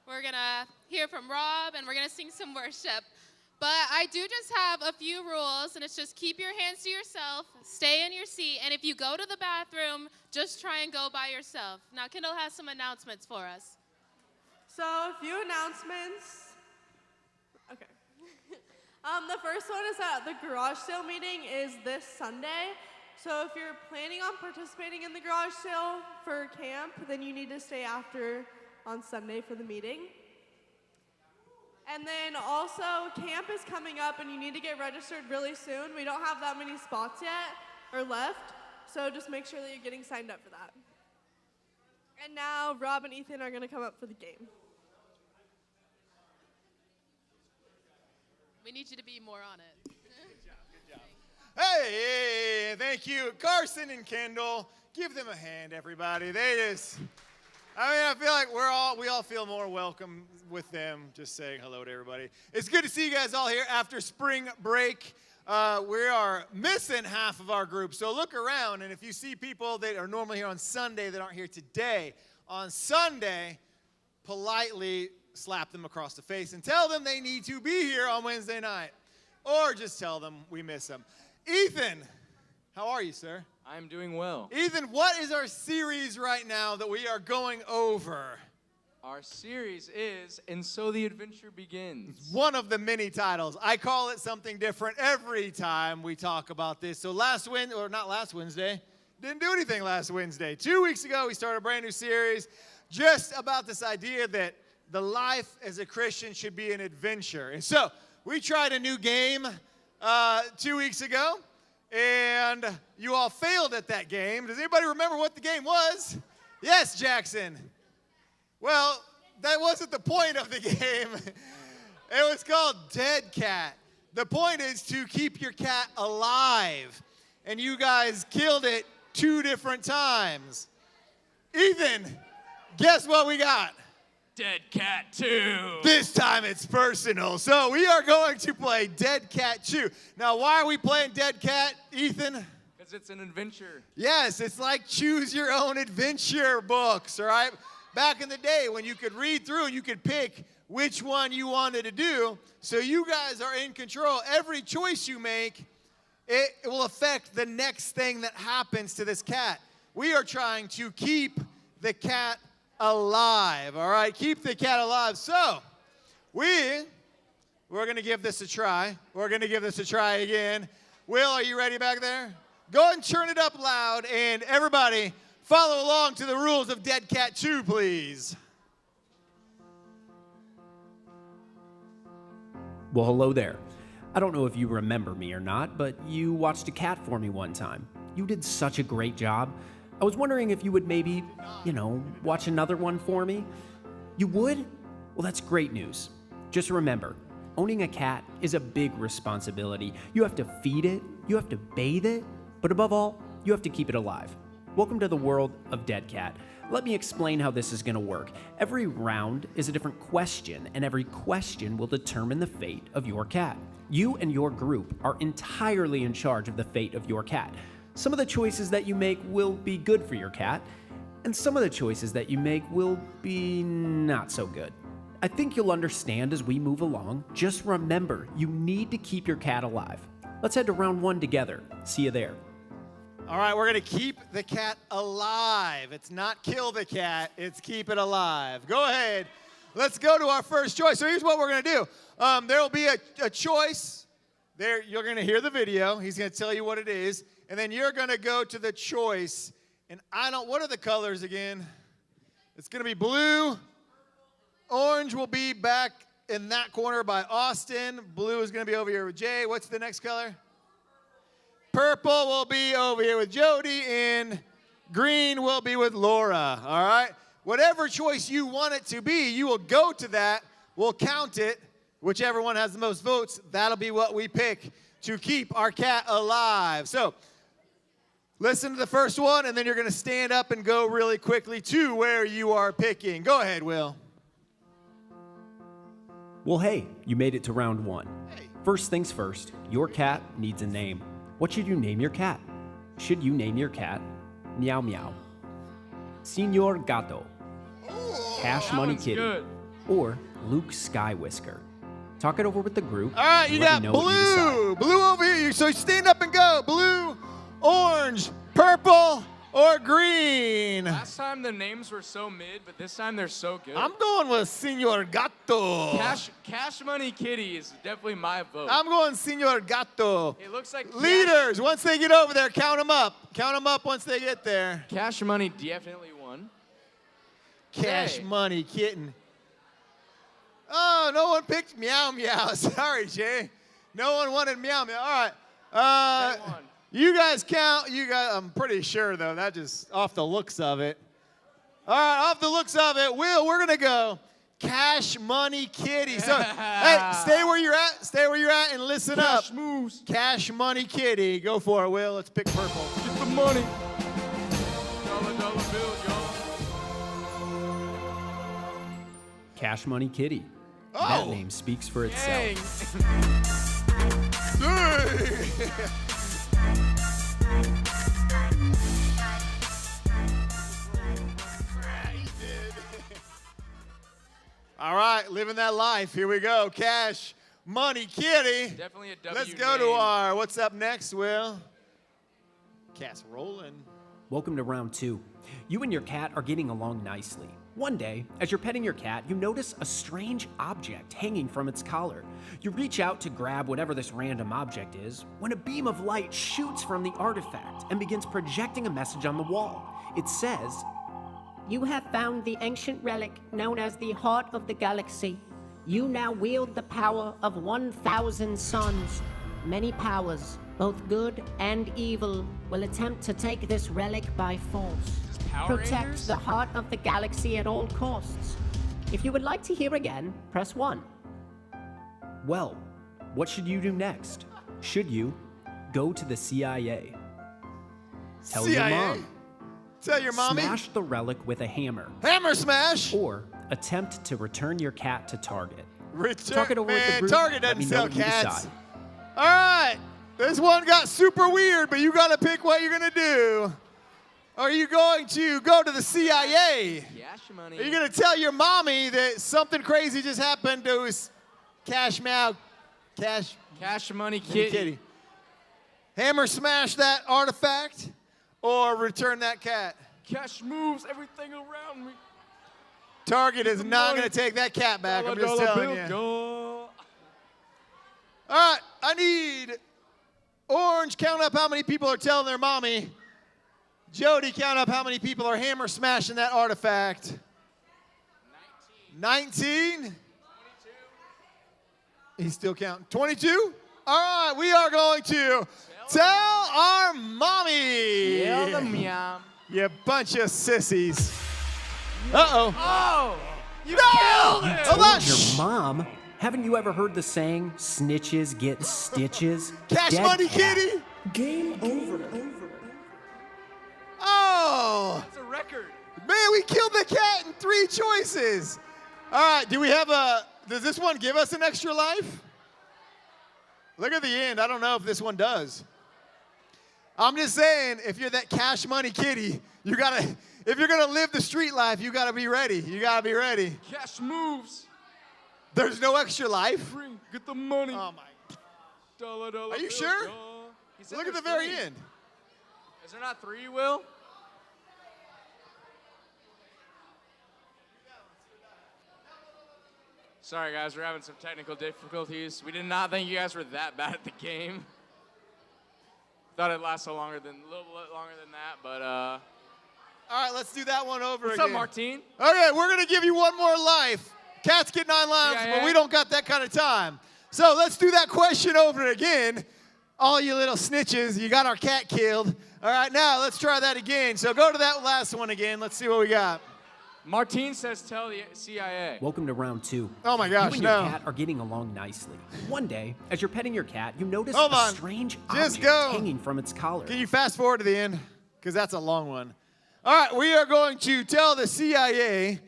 We're going to hear from Rob, and we're going to sing some worship. But I do just have a few rules, and it's just keep your hands to yourself, stay in your seat, and if you go to the bathroom, just try and go by yourself. Now, Kendall has some announcements for us. So, a few announcements. Okay. The first one is that the garage sale meeting is this Sunday. So if you're planning on participating in the garage sale for camp, then you need to stay after on Sunday for the meeting. And then also, camp is coming up and you need to get registered really soon. We don't have that many spots yet or left, so just make sure that you're getting signed up for that. And now Rob and Ethan are going to come up for the game. We need you to be more on it. Good job. Hey, thank you. Carson and Kendall, give them a hand, everybody. I feel like we all feel more welcome with them just saying hello to everybody. It's good to see you guys all here after spring break. We are missing half of our group, so look around, and if you see people that are normally here on Sunday that aren't here today, on Sunday, politely slap them across the face and tell them they need to be here on Wednesday night. Or just tell them we miss them. Ethan, how are you, sir? I'm doing well. Ethan, what is our series right now that we are going over? Our series is And So the Adventure Begins. One of the many titles. I call it something different every time we talk about this. So not last Wednesday, didn't do anything last Wednesday. 2 weeks ago, we started a brand new series just about this idea that the life as a Christian should be an adventure. And so we tried a new game 2 weeks ago, and you all failed at that game. Does anybody remember what the game was? Yes, Jackson. Well, that wasn't the point of the game. It was called Dead Cat. The point is to keep your cat alive, and you guys killed it 2 different times. Ethan, guess what we got? Dead Cat 2. This time it's personal. So we are going to play Dead Cat 2. Now, why are we playing Dead Cat, Ethan? Because it's an adventure. Yes, it's like choose your own adventure books, all right? Back in the day when you could read through and you could pick which one you wanted to do. So you guys are in control. Every choice you make, it will affect the next thing that happens to this cat. We are trying to keep the cat alive, all right? Keep the cat alive. So, we're going to give this a try. We're going to give this a try again. Will, are you ready back there? Go ahead and turn it up loud, and everybody follow along to the rules of Dead Cat 2, please. Well, hello there. I don't know if you remember me or not, but you watched a cat for me one time. You did such a great job. I was wondering if you would maybe, watch another one for me. You would? Well, that's great news. Just remember, owning a cat is a big responsibility. You have to feed it, you have to bathe it, but above all, you have to keep it alive. Welcome to the world of Dead Cat. Let me explain how this is going to work. Every round is a different question, and every question will determine the fate of your cat. You and your group are entirely in charge of the fate of your cat. Some of the choices that you make will be good for your cat, and some of the choices that you make will be not so good. I think you'll understand as we move along. Just remember, you need to keep your cat alive. Let's head to round 1 together. See you there. All right, we're going to keep the cat alive. It's not kill the cat, it's keep it alive. Go ahead. Let's go to our first choice. So here's what we're going to do. There will be a choice. There, you're going to hear the video. He's going to tell you what it is. And then you're going to go to the choice. And what are the colors again? It's going to be blue. Orange will be back in that corner by Austin. Blue is going to be over here with Jay. What's the next color? Purple will be over here with Jody. And green will be with Laura. All right? Whatever choice you want it to be, you will go to that. We'll count it. Whichever one has the most votes, that'll be what we pick to keep our cat alive. So, listen to the first one, and then you're going to stand up and go really quickly to where you are picking. Go ahead, Will. Well, hey, you made it to round 1. Hey. First things first, your cat needs a name. What should you name your cat? Should you name your cat Meow Meow, Señor Gato, Cash That Money one's Kitty, good. or Luke Skywhisker? Talk it over with the group. All right, you Let got me know what you decide. blue over here. So stand up and go. Blue, orange, purple, or green. Last time the names were so mid, but this time they're so good. I'm going with Senor Gato. Cash Money Kitty is definitely my vote. I'm going Senor Gato. It looks like Leaders, once they get over there, count them up. Count them up once they get there. Cash Money definitely won. Cash Jay. Money Kitten. Oh, no one picked Meow Meow. Sorry, Jay. No one wanted Meow Meow. All right. They won. You guys count. I'm pretty sure, though. That just off the looks of it. All right, off the looks of it. Will, we're going to go Cash Money Kitty. So, hey, stay where you're at. Stay where you're at and listen up. Cash moves. Cash Money Kitty. Go for it, Will. Let's pick purple. Get the money. Dollar bill, y'all. Cash Money Kitty. Oh. That name speaks for itself. Dang. All right, living that life. Here we go. Cash Money Kitty. Definitely a W. Let's go to name. our, what's up next, Will? Cat's rolling. Welcome to round 2. You and your cat are getting along nicely. One day, as you're petting your cat, you notice a strange object hanging from its collar. You reach out to grab whatever this random object is when a beam of light shoots from the artifact and begins projecting a message on the wall. It says, You have found the ancient relic known as the Heart of the Galaxy. You now wield the power of 1,000 suns. Many powers, both good and evil, will attempt to take this relic by force. Power Protect Rangers? the Heart of the Galaxy at all costs. If you would like to hear again, press 1. well, what should you do next? Should you go to the CIA? Tell your CIA? mom. Tell your mommy. Smash the relic with a hammer. Hammer smash. Or attempt to return your cat to Target. Return, Talk it over with the man, group. Target Let me doesn't know sell what you cats. decide. All right. This one got super weird, but you got to pick what you're going to do. Are you going to go to the CIA? Cash Money. Are you going to tell your mommy that something crazy just happened to his Cash Money Kitty. Kitty? Hammer smash that artifact or return that cat? Cash moves everything around me. Target is not money. going to take that cat back. I'm just Dollar telling bill, you. y'all. All right, I need Orange, count up how many people are telling their mommy. Jody, count up how many people are hammer smashing that artifact. 19? He's still counting. 22? All right, we are going to tell our mommy. Yell the meow. You bunch of sissies. Uh-oh. Oh! You No! killed it! Hold on. Your Shh. mom? Haven't you ever heard the saying, snitches get stitches? Cash Dead Money cat. Kitty. Game over. Oh. That's a record. Man, we killed the cat in 3 choices. All right, do we have does this one give us an extra life? Look at the end. I don't know if this one does. I'm just saying, if you're that Cash Money Kitty, you gotta, if you're gonna live the street life, you gotta be ready. You gotta be ready. Cash moves. There's no extra life. Bring, get the money. Oh my. Dollar Are you bill, sure? y'all. He said Look at the there's very 3. end. Is there not 3, Will? Sorry, guys, we're having some technical difficulties. We did not think you guys were that bad at the game. Thought it'd last a little bit longer than that, but All right, let's do that one over what's again. up, Martine? Okay, we're gonna give you one more life. Cats get 9 lives, CIA? but we don't got that kind of time. So let's do that question over again. All you little snitches, you got our cat killed. All right, now let's try that again. So go to that last one again. Let's see what we got. Martine says tell the CIA. Welcome to round 2. Oh my gosh, you and no. your cat are getting along nicely. One day, as you're petting your cat, you notice Hold a on. strange Just object go. hanging from its collar. Can you fast forward to the end? Because that's a long one. All right, we are going to tell the CIA,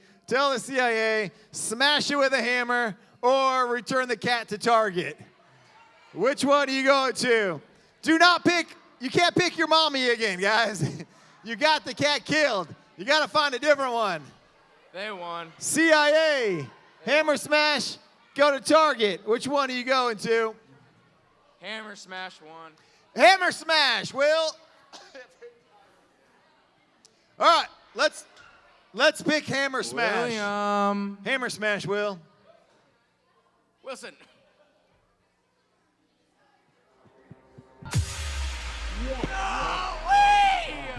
smash it with a hammer or return the cat to Target. Which one are you going to? Do not pick, you can't pick your mommy again, guys. You got the cat killed. You got to find a different one. They won. CIA, Hammer smash, go to target. Which one are you going to? Hammer smash 1. Hammer smash, Will. All right, let's pick hammer smash. William. Hammer smash, Will. Wilson.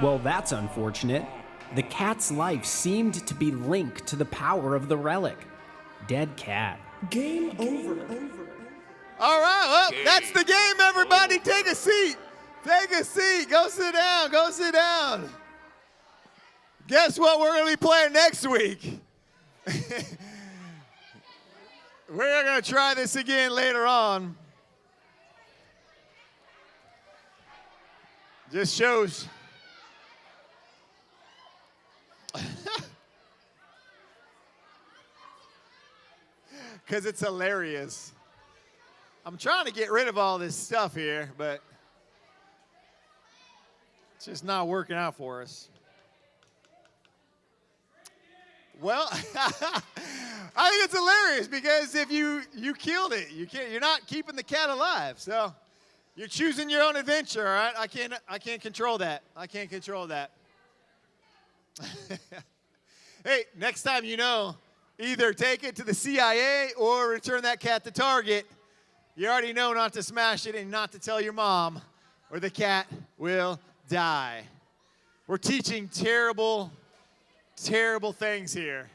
Well, that's unfortunate. The cat's life seemed to be linked to the power of the relic. Dead cat. All right, well, that's the game, everybody. Take a seat. Take a seat. Go sit down. Go sit down. Guess what we're going to be playing next week? We're going to try this again later on. Just shows. Because it's hilarious. I'm trying to get rid of all this stuff here, but it's just not working out for us. Well, I think it's hilarious because if you killed it, you're not keeping the cat alive. So you're choosing your own adventure, all right? I can't control that. I can't control that. Hey, next time either take it to the CIA or return that cat to Target. You already know not to smash it and not to tell your mom, or the cat will die. We're teaching terrible, terrible things here.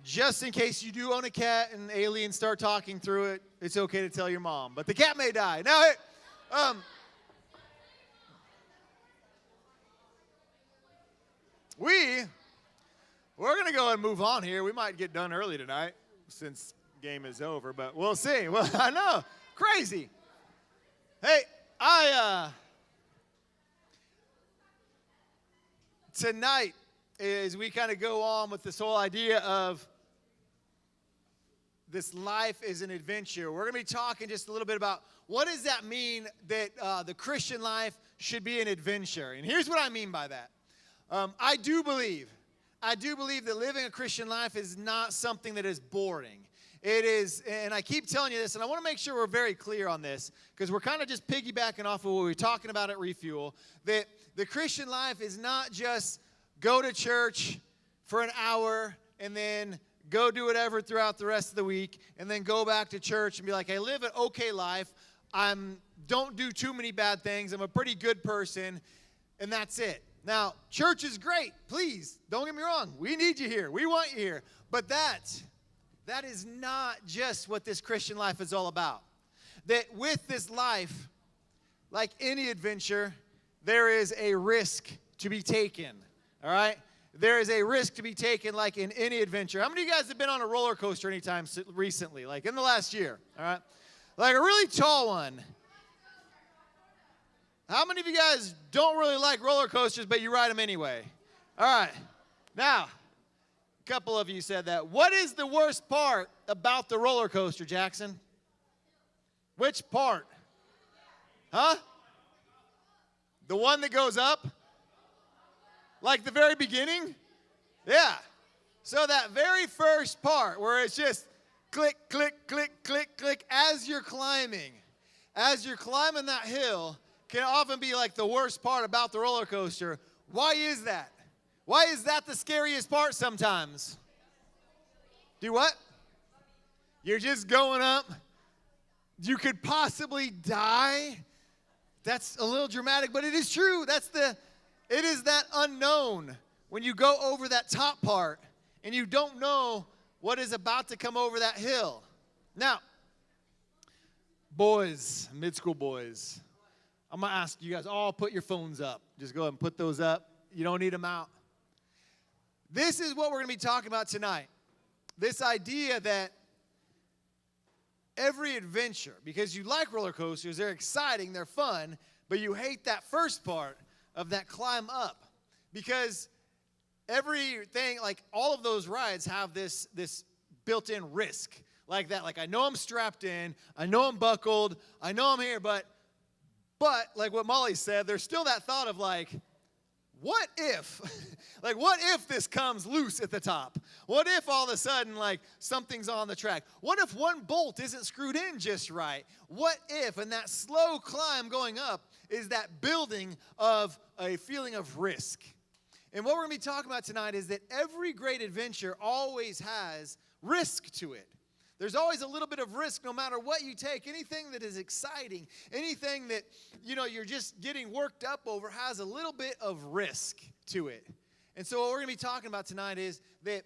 Just in case you do own a cat and aliens start talking through it, it's okay to tell your mom. But the cat may die. Now, hey, we're going to go and move on here. We might get done early tonight since game is over, but we'll see. Well, I know. Crazy. Hey, tonight, as we kind of go on with this whole idea of this life is an adventure, we're going to be talking just a little bit about what does that mean that the Christian life should be an adventure. And here's what I mean by that. I do believe that living a Christian life is not something that is boring. It is, and I keep telling you this, and I want to make sure we're very clear on this, because we're kind of just piggybacking off of what we were talking about at Refuel, that the Christian life is not just go to church for an hour and then go do whatever throughout the rest of the week and then go back to church and be like, I live an okay life, don't do too many bad things, I'm a pretty good person, and that's it. Now, church is great. Please, don't get me wrong. We need you here. We want you here. But that is not just what this Christian life is all about. That with this life, like any adventure, there is a risk to be taken. All right? There is a risk to be taken like in any adventure. How many of you guys have been on a roller coaster anytime recently, like in the last year? All right? Like a really tall one. How many of you guys don't really like roller coasters, but you ride them anyway? All right. Now, a couple of you said that. What is the worst part about the roller coaster, Jackson? Which part? Huh? The one that goes up? Like the very beginning? Yeah. So that very first part where it's just click, click, click, click, click as you're climbing. As you're climbing that hill, can often be like the worst part about the roller coaster. Why is that? Why is that the scariest part sometimes? Do what? You're just going up. You could possibly die. That's a little dramatic, but it is true. It is that unknown when you go over that top part and you don't know what is about to come over that hill. Now, boys, mid-school boys, I'm going to ask you guys all put your phones up. Just go ahead and put those up. You don't need them out. This is what we're going to be talking about tonight. This idea that every adventure, because you like roller coasters, they're exciting, they're fun, but you hate that first part of that climb up. Because everything, like all of those rides have this built-in risk like that. Like I know I'm strapped in, I know I'm buckled, I know I'm here, but like what Molly said, there's still that thought of like, what if, like, what if this comes loose at the top? What if all of a sudden, like, something's on the track? What if one bolt isn't screwed in just right? What if, and that slow climb going up is that building of a feeling of risk? And what we're going to be talking about tonight is that every great adventure always has risk to it. There's always a little bit of risk no matter what you take. Anything that is exciting, anything that, you're just getting worked up over has a little bit of risk to it. And so what we're going to be talking about tonight is that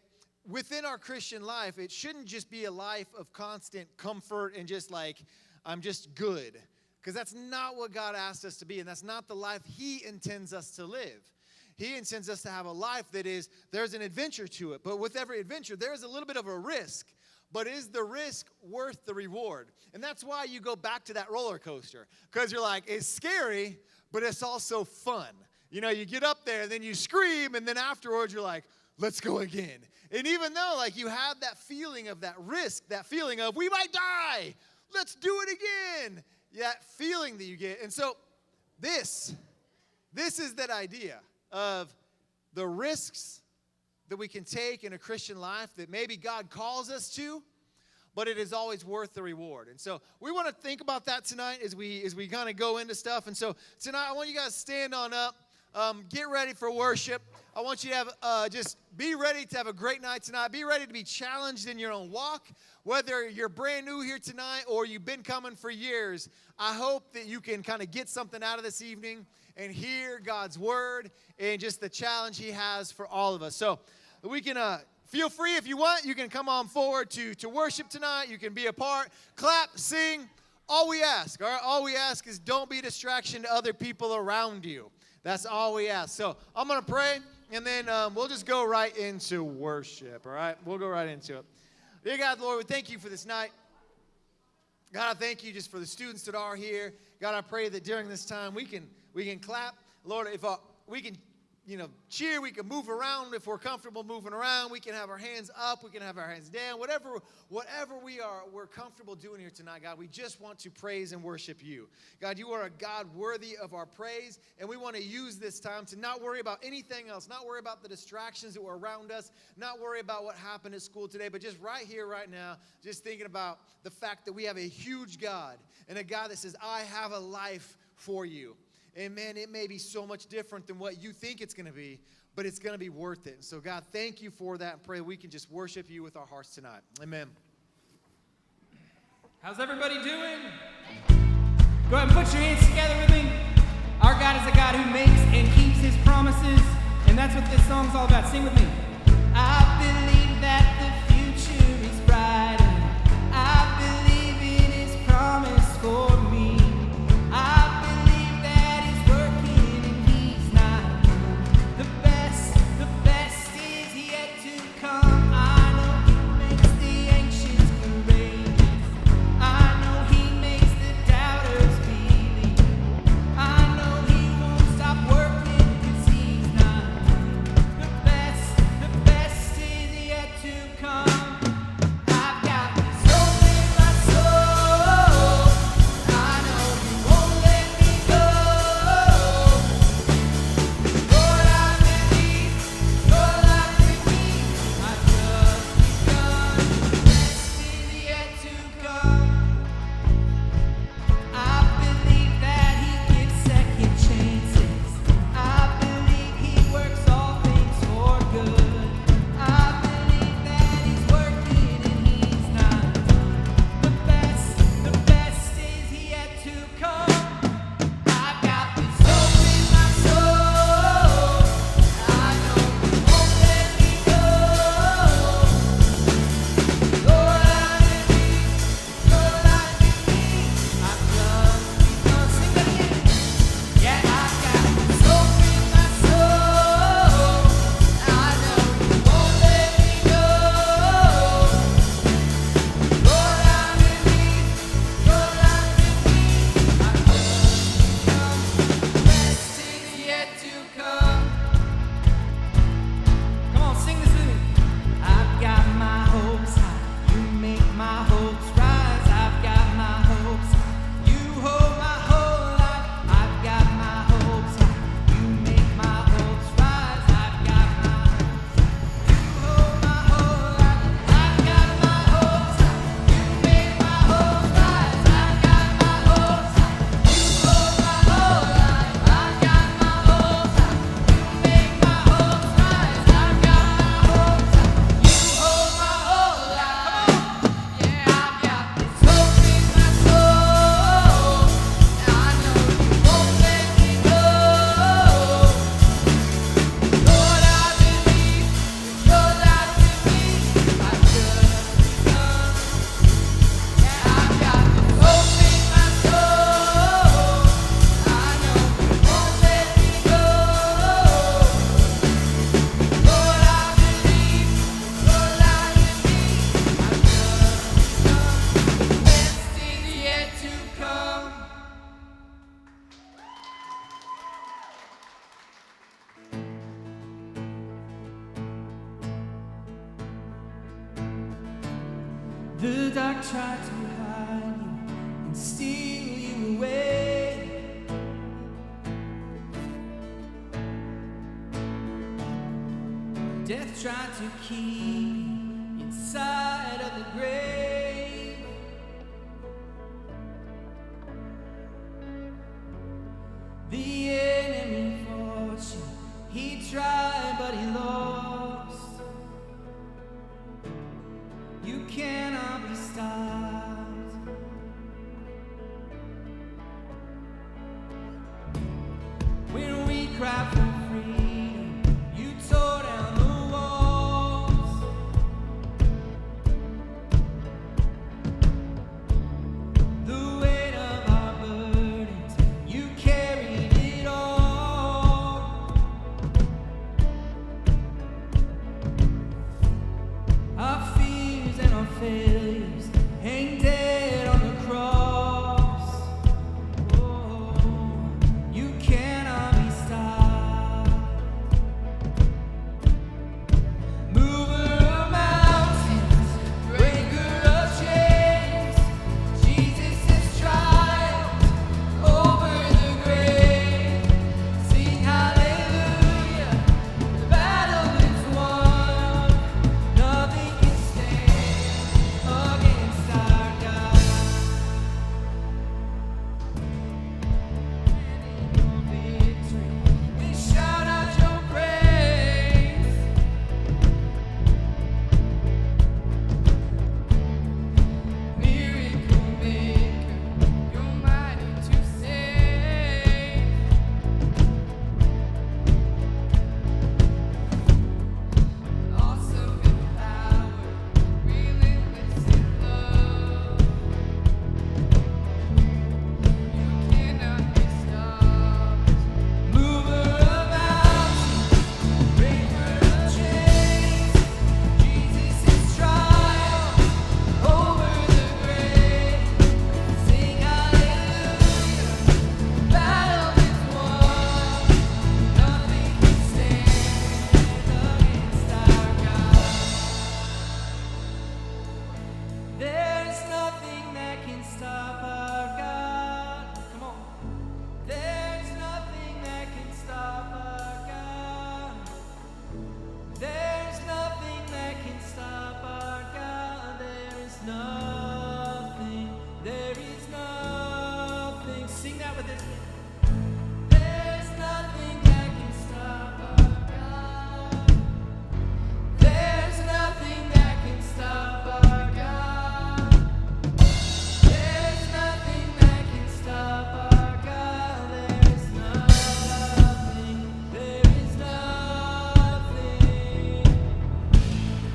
within our Christian life, it shouldn't just be a life of constant comfort and just like, I'm just good. Because that's not what God asked us to be, and that's not the life He intends us to live. He intends us to have a life that is, there's an adventure to it. But with every adventure, there's a little bit of a risk. But is the risk worth the reward? And that's why you go back to that roller coaster. Because you're like, it's scary, but it's also fun. You get up there, and then you scream, and then afterwards you're like, let's go again. And even though, like, you have that feeling of that risk, that feeling of, we might die, let's do it again. That feeling that you get. And so this is that idea of the risks that we can take in a Christian life that maybe God calls us to, but it is always worth the reward. And so we want to think about that tonight as we kind of go into stuff. And so tonight I want you guys to stand on up, get ready for worship. I want you to have just be ready to have a great night tonight. Be ready to be challenged in your own walk. Whether you're brand new here tonight or you've been coming for years, I hope that you can kind of get something out of this evening and hear God's word and just the challenge He has for all of us. So we can feel free if you want. You can come on forward to worship tonight. You can be a part. Clap, sing. All we ask, all right? All we ask is don't be a distraction to other people around you. That's all we ask. So I'm going to pray, and then we'll just go right into worship, all right? We'll go right into it. Dear God, Lord, we thank you for this night. God, I thank you just for the students that are here. God, I pray that during this time we can clap. Lord, if we can, cheer, we can move around if we're comfortable moving around. We can have our hands up, we can have our hands down. Whatever we're comfortable doing here tonight, God, we just want to praise and worship you. God, you are a God worthy of our praise, and we want to use this time to not worry about anything else, not worry about the distractions that were around us, not worry about what happened at school today, but just right here, right now, just thinking about the fact that we have a huge God and a God that says, I have a life for you. And man, it may be so much different than what you think it's going to be, but it's going to be worth it. So God, thank you for that, and pray we can just worship you with our hearts tonight. Amen. How's everybody doing? Go ahead and put your hands together with me. Our God is a God who makes and keeps His promises, and that's what this song's all about. Sing with me. I believe that the future is bright, and I believe in His promise for me. I believe that He's working and He's not done. The best is yet to come. I know He makes the anxious courageous. I know He makes the doubters believe. I know He won't stop working 'cause He's not done. The The dark tried to hide you and steal you away. Death tried to keep you inside of the grave. The enemy fought you, he tried but he lost. You cannot be stopped. When we cry for freedom, you tore down the walls. The weight of our burdens, you carried it all. Our fears and our failures hang dead on the cross. Oh, you cannot be stopped. Mover of mountains, breaker of chains, Jesus has triumphed over the grave. Sing hallelujah, the battle is won. Nothing can stand against our God. And in your victory, we shout out your praise. Miracle maker, you're mighty to save. Awesome in power, relentless in love. You cannot be stopped. Mover of mountains, breaker of chains, Jesus has triumphed over the grave. Sing hallelujah, battle is won. Nothing can stand against our God. There's nothing that can stop our God. Come on. There's nothing that can stop our God. There's nothing that can stop our God. There is nothing. There is nothing. Sing that with us. There's nothing that can stop our God. There's nothing that can stop our God. There's nothing that can stop our God. There is nothing. There is nothing.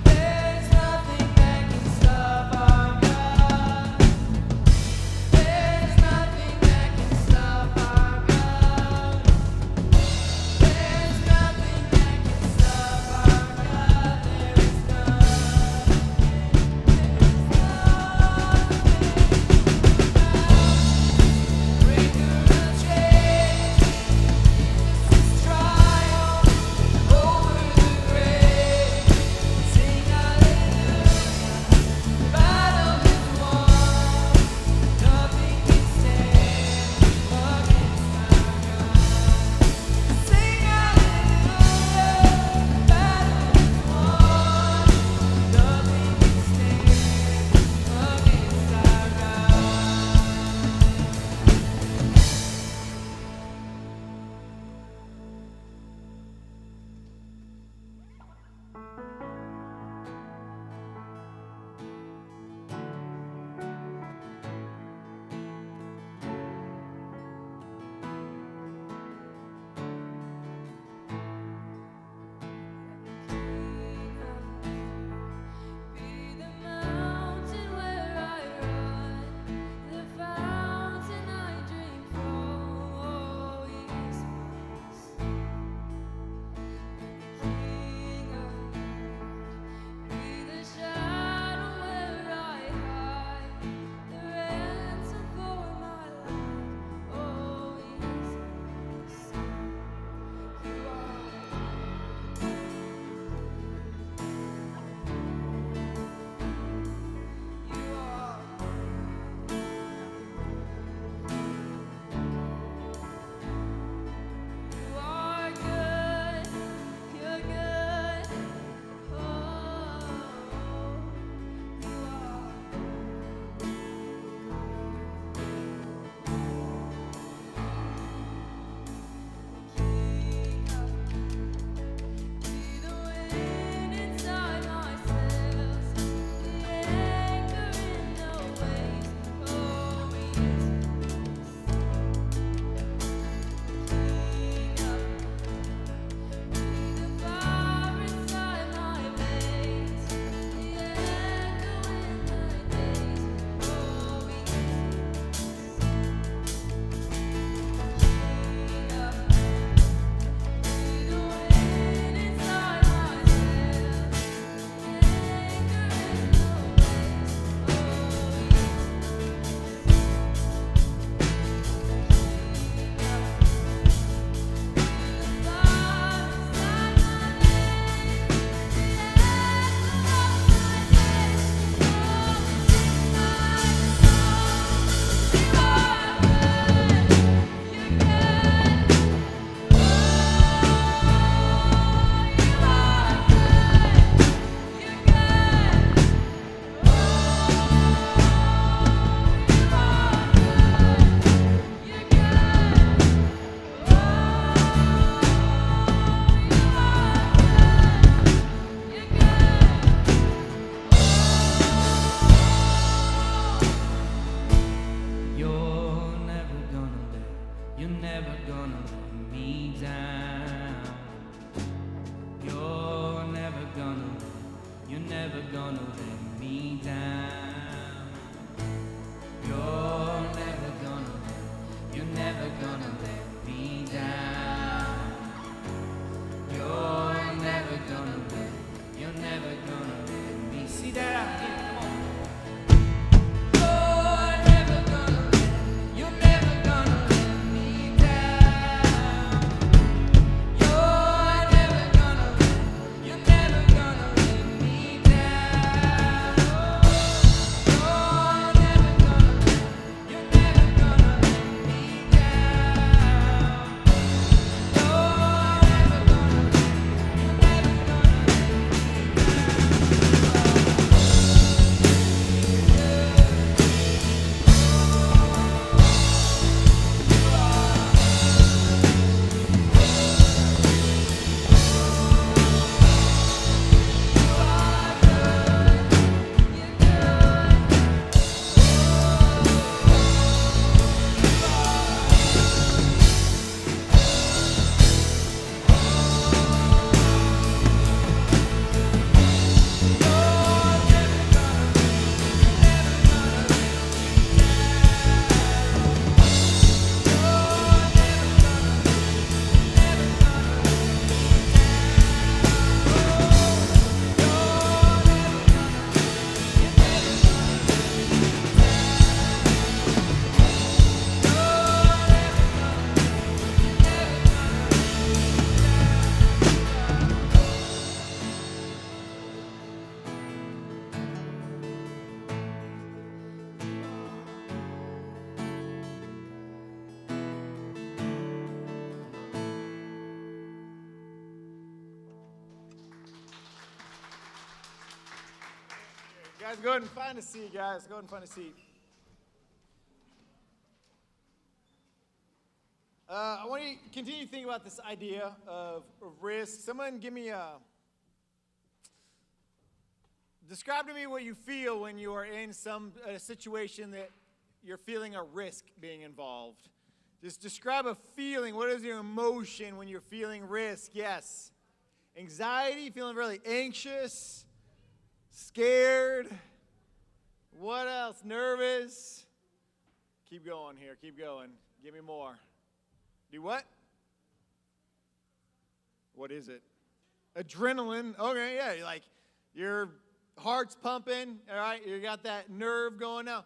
There's nothing that can stop our God. There's nothing that can stop our Guys, go ahead and find a seat, guys. Go ahead and find a seat. I want you to continue to think about this idea of risk. Someone give me describe to me what you feel when you are in a situation that you're feeling a risk being involved. Just describe a feeling. What is your emotion when you're feeling risk? Yes. Anxiety, feeling really anxious, scared. What else? Nervous. Keep going here. Keep going. Give me more. Do what? What is it? Adrenaline. Okay, yeah. Your heart's pumping. All right, you got that nerve going now.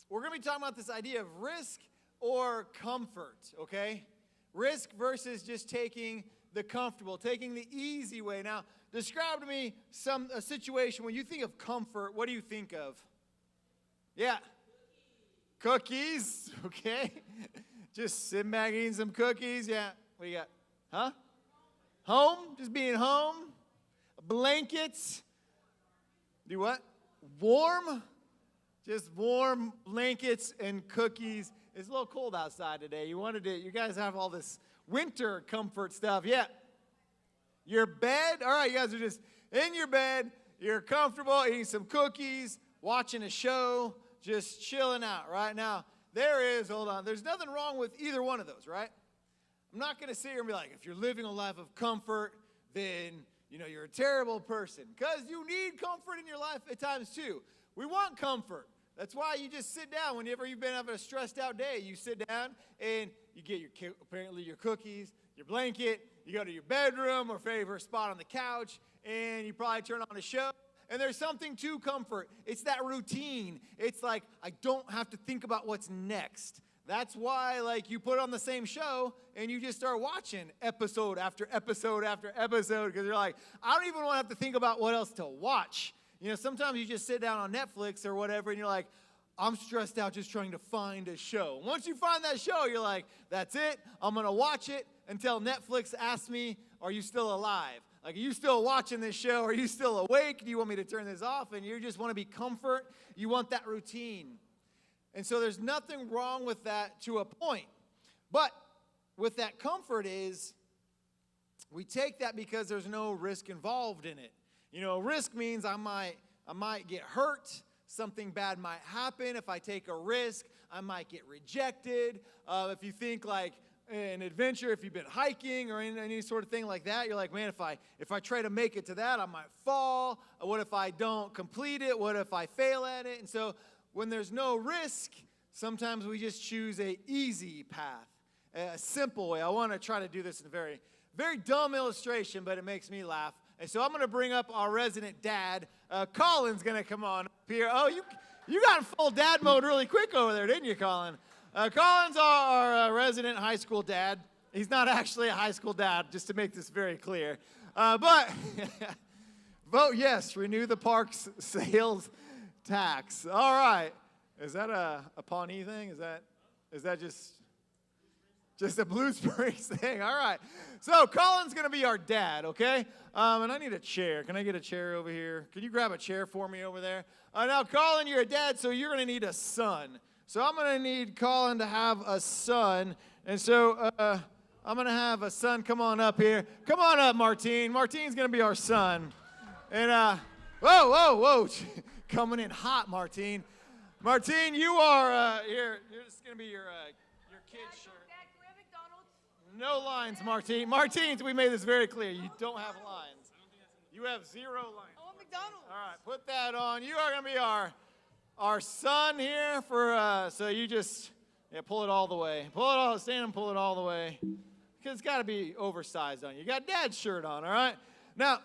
We're going to be talking about this idea of risk or comfort, okay? Risk versus just taking the comfortable, taking the easy way. Now, describe to me a situation when you think of comfort, what do you think of? Yeah. Cookies, okay? Just sitting back eating some cookies, yeah. What do you got? Huh? Home, just being home. Blankets. Do what? Warm. Just warm blankets and cookies. It's a little cold outside today. You guys have all this winter comfort stuff. Yeah. Your bed. All right, you guys are just in your bed. You're comfortable, eating some cookies, watching a show, just chilling out right now. There's nothing wrong with either one of those, right? I'm not going to sit here and be like, if you're living a life of comfort, then, you're a terrible person. Because you need comfort in your life at times too. We want comfort. That's why you just sit down whenever you've been having a stressed out day. You sit down and you get apparently your cookies, your blanket, you go to your bedroom or favorite spot on the couch, and you probably turn on a show. And there's something to comfort. It's that routine. It's like, I don't have to think about what's next. That's why, you put on the same show and you just start watching episode after episode after episode because you're like, I don't even want to have to think about what else to watch. Sometimes you just sit down on Netflix or whatever and you're like, I'm stressed out just trying to find a show. Once you find that show, you're like, that's it. I'm going to watch it until Netflix asks me, are you still alive? Are you still watching this show? Are you still awake? Do you want me to turn this off? And you just want to be comfort. You want that routine. And so there's nothing wrong with that to a point. But with that comfort is we take that because there's no risk involved in it. Risk means I might get hurt. Something bad might happen. If I take a risk, I might get rejected. If you think like an adventure, if you've been hiking or any sort of thing like that, you're like, man, if I try to make it to that, I might fall. What if I don't complete it? What if I fail at it? And so when there's no risk, sometimes we just choose a easy path, a simple way. I want to try to do this in a very, very dumb illustration, but it makes me laugh. And so I'm going to bring up our resident dad. Colin's going to come on up here. Oh, you got full dad mode really quick over there, didn't you, Colin? Colin's our resident high school dad. He's not actually a high school dad, just to make this very clear. But vote yes, renew the park's sales tax. All right. Is that a Pawnee thing? Is that just a Blue Springs thing? All right. So Colin's going to be our dad, okay? And I need a chair. Can I get a chair over here? Can you grab a chair for me over there? Now, Colin, you're a dad, so you're going to need a son. So I'm going to need Colin to have a son. And so I'm going to have a son come on up here. Come on up, Martine. Martine's going to be our son. And, whoa. Coming in hot, Martine. Martine, you are here. You're just going to be your kid's shirt. Dad, can we have McDonald's? No lines, Martine. Martine, we made this very clear. You don't have lines. You have 0 lines. I want McDonald's. All right, put that on. You are going to be our son here for, so you just, pull it all the way. Stand and pull it all the way. Because it's got to be oversized on you. You got dad's shirt on, all right? Now,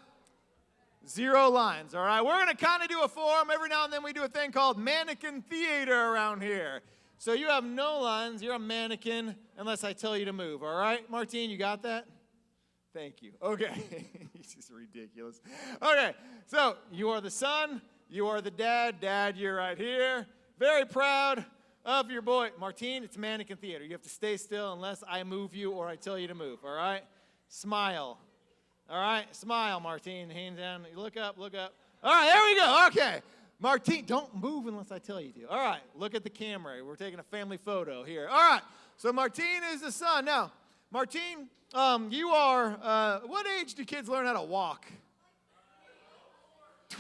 0 lines, all right? We're going to kind of do a form. Every now and then we do a thing called mannequin theater around here. So you have no lines. You're a mannequin unless I tell you to move, all right? Martine, you got that? Thank you. Okay. This is ridiculous. Okay, so you are the son. You are the dad. Dad, you're right here. Very proud of your boy. Martine, it's mannequin theater. You have to stay still unless I move you or I tell you to move, all right? Smile. All right, smile, Martine. Hands down. Look up. All right, there we go. Okay. Martine, don't move unless I tell you to. All right, look at the camera. We're taking a family photo here. All right, so Martine is the son. Now, Martine, you are, what age do kids learn how to walk?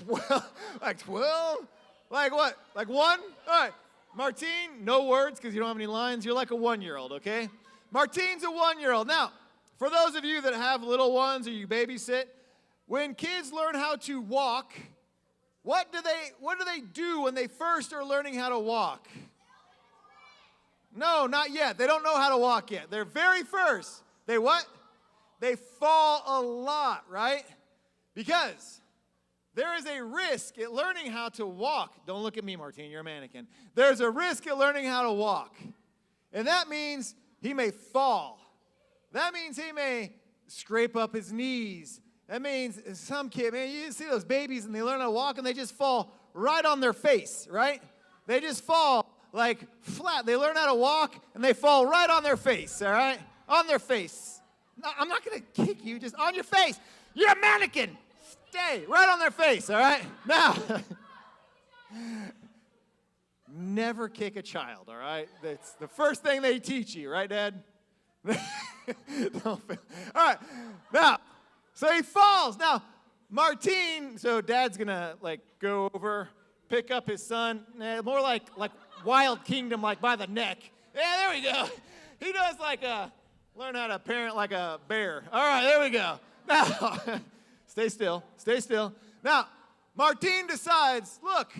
12? Like 12? Like what? Like 1? All right. Martine, no words because you don't have any lines. You're like a 1-year-old, okay? Martine's a 1-year-old. Now, for those of you that have little ones or you babysit, when kids learn how to walk, what do they do when they first are learning how to walk? No, not yet. They don't know how to walk yet. They're very first. They what? They fall a lot, right? Because there is a risk at learning how to walk. Don't look at me, Martine. You're a mannequin. There's a risk at learning how to walk. And that means he may fall. That means he may scrape up his knees. That means some kid, man, you see those babies and they learn how to walk and they just fall right on their face, right? They just fall like flat. They learn how to walk and they fall right on their face, all right? On their face. No, I'm not going to kick you, just on your face. You're a mannequin. Stay right on their face, all right? Now, never kick a child, all right? That's the first thing they teach you, right, Dad? All right, now, so he falls. Now, Martine, so Dad's going to, like, go over, pick up his son, more like Wild Kingdom, like by the neck. Yeah, there we go. He does like learn how to parent like a bear. All right, there we go. Now, stay still, stay still. Now, Martine decides, look,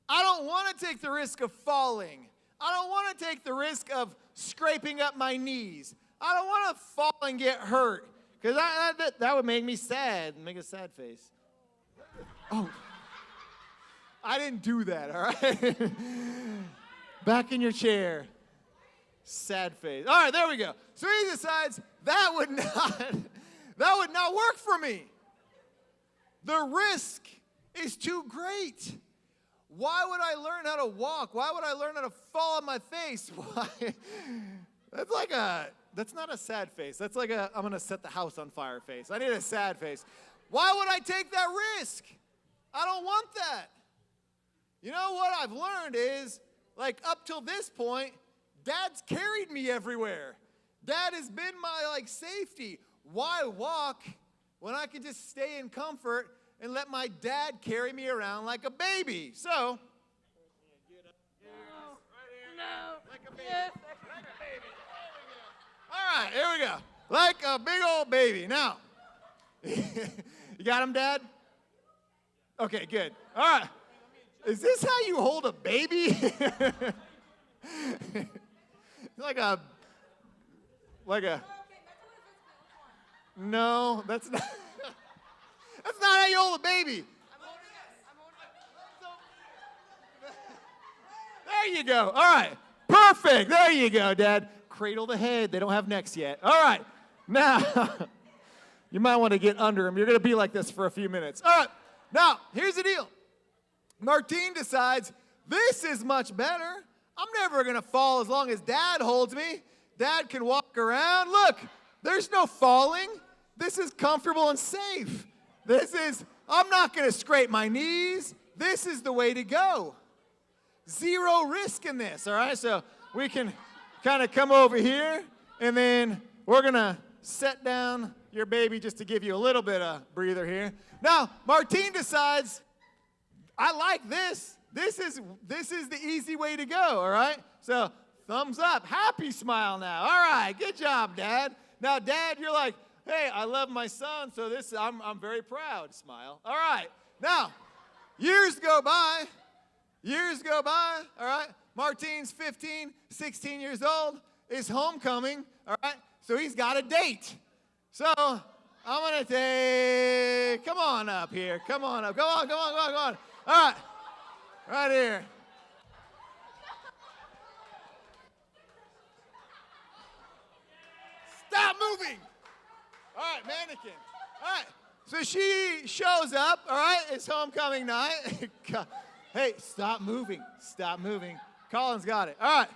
I don't want to take the risk of falling. I don't want to take the risk of scraping up my knees. I don't want to fall and get hurt because that would make me sad, make a sad face. Oh, I didn't do that, all right? Back in your chair. Sad face. All right, there we go. So he decides that would not work for me. The risk is too great. Why would I learn how to walk? Why would I learn how to fall on my face? Why? That's not a sad face. That's like I'm going to set the house on fire face. I need a sad face. Why would I take that risk? I don't want that. You know what I've learned is, like up till this point, Dad's carried me everywhere. Dad has been my safety. Why walk when I can just stay in comfort and let my dad carry me around like a baby? So, like a baby. Like a baby. All right, here we go. Like a big old baby. Now, you got him, Dad? Okay, good. All right. Is this how you hold a baby? like a. No, that's not. That's not how you hold a baby. There you go. All right. Perfect. There you go, Dad. Cradle the head. They don't have necks yet. All right. Now, you might want to get under him. You're going to be like this for a few minutes. All right. Now, here's the deal. Martine decides, this is much better. I'm never going to fall as long as Dad holds me. Dad can walk around. Look, there's no falling. This is comfortable and safe. I'm not going to scrape my knees. This is the way to go. Zero risk in this, all right? So we can kind of come over here, and then we're going to set down your baby just to give you a little bit of breather here. Now, Martine decides, I like this. This is the easy way to go, all right? So thumbs up. Happy smile now. All right, good job, Dad. Now, Dad, you're like, hey, I love my son, so I'm very proud. Smile. All right. Now, years go by. All right? Martine's 15, 16 years old. It's homecoming, all right? So he's got a date. So I'm going to take, come on up here. Come on up. Come on. All right. Right here. Stop moving. All right, mannequin. All right. So she shows up, all right? It's homecoming night. Hey, stop moving. Stop moving. Colin's got it. All right.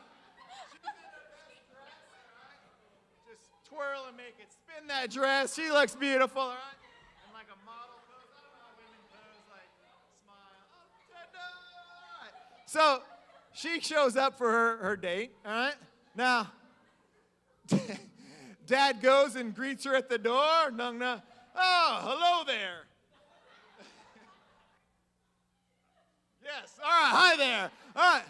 Just twirl and make it. Spin that dress. She looks beautiful, all right? And like a model pose. I don't know how women So she shows up for her date, all right? Now, Dad goes and greets her at the door. Nung, nung. Oh, hello there. Yes, all right, hi there. All right.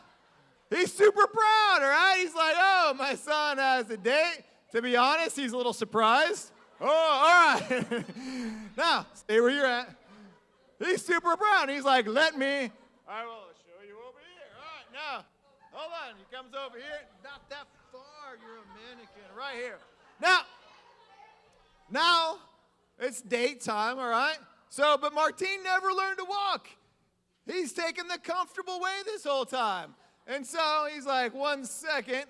He's super proud, all right? He's like, oh, my son has a date. To be honest, he's a little surprised. Oh, all right. Now, stay where you're at. He's super proud. He's like, I will show you over here. All right, now, hold on. He comes over here. Not that far. You're a mannequin. Right here. Now, it's date time, all right? So, but Martine never learned to walk. He's taking the comfortable way this whole time. And so he's like, 1 second.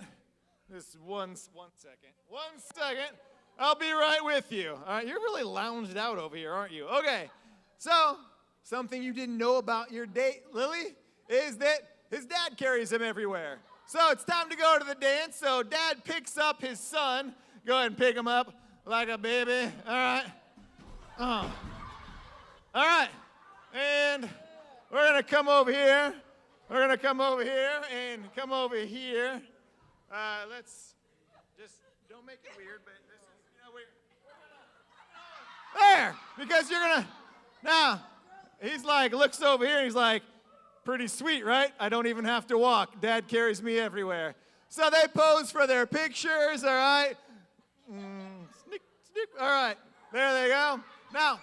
One second. I'll be right with you. All right, you're really lounged out over here, aren't you? Okay. So, something you didn't know about your date, Lily, is that his dad carries him everywhere. So it's time to go to the dance. So Dad picks up his son. Go ahead and pick him up like a baby. All right. All right. And we're going to come over here. We're going to come over here and come over here. Let's just, don't make it weird, but this is, weird. There, because you're going to, now, he's like, looks over here, and he's like, pretty sweet, right? I don't even have to walk. Dad carries me everywhere. So they pose for their pictures, all right? Sneak, sneak. All right, there they go. Now,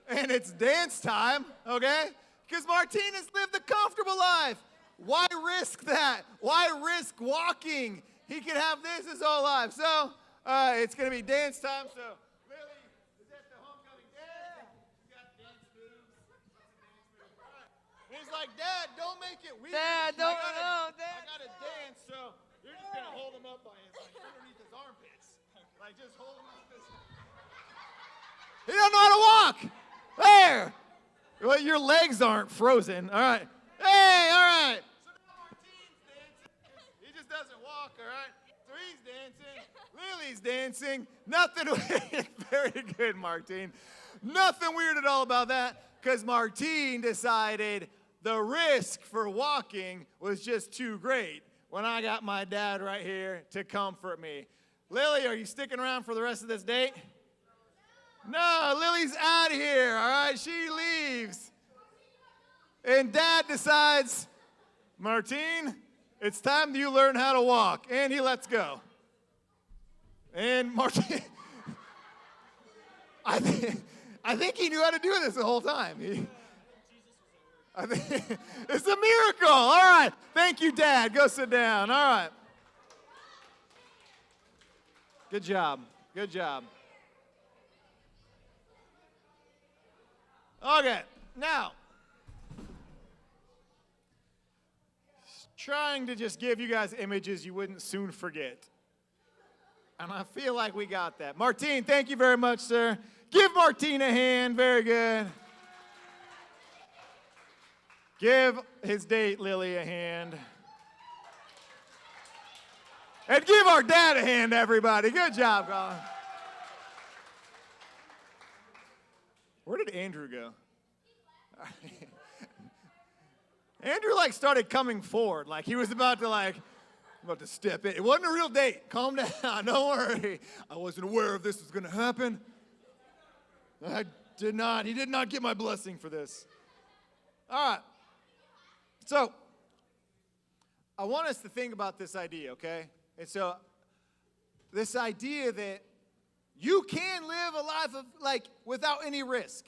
and it's dance time, okay? Because Martine has lived a comfortable life. Why risk that? Why risk walking? He could have this his whole life. So it's going to be dance time. So Lily is at the homecoming dance. He's got dance moves. All right. And he's like, Dad, don't make it weird. Dad, don't. I got to dance. So you're just going to hold him up by his, like, underneath his armpits. Like, just hold him up this. He don't know how to walk. There. Well, your legs aren't frozen. All right. Hey, all right. So now Martine's dancing. He just doesn't walk, all right? So he's dancing. Lily's dancing. Nothing. Very good, Martine. Nothing weird at all about that, because Martine decided the risk for walking was just too great when I got my dad right here to comfort me. Lily, are you sticking around for the rest of this date? No, Lily's out of here, all right? She leaves. And Dad decides, Martine, it's time you learn how to walk. And he lets go. And Martine, I think he knew how to do this the whole time. I think it's a miracle. All right. Thank you, Dad. Go sit down. All right. Good job. Good job. Okay, now, trying to just give you guys images you wouldn't soon forget. And I feel like we got that. Martine, thank you very much, sir. Give Martine a hand. Very good. Give his date, Lily, a hand. And give our dad a hand, everybody. Good job, Colin. Where did Andrew go? Andrew started coming forward, like he was about to step in. It wasn't a real date. Calm down. Don't worry. I wasn't aware of this was going to happen. He did not get my blessing for this. All right. So, I want us to think about this idea, okay? And so, this idea that you can live a life of without any risk.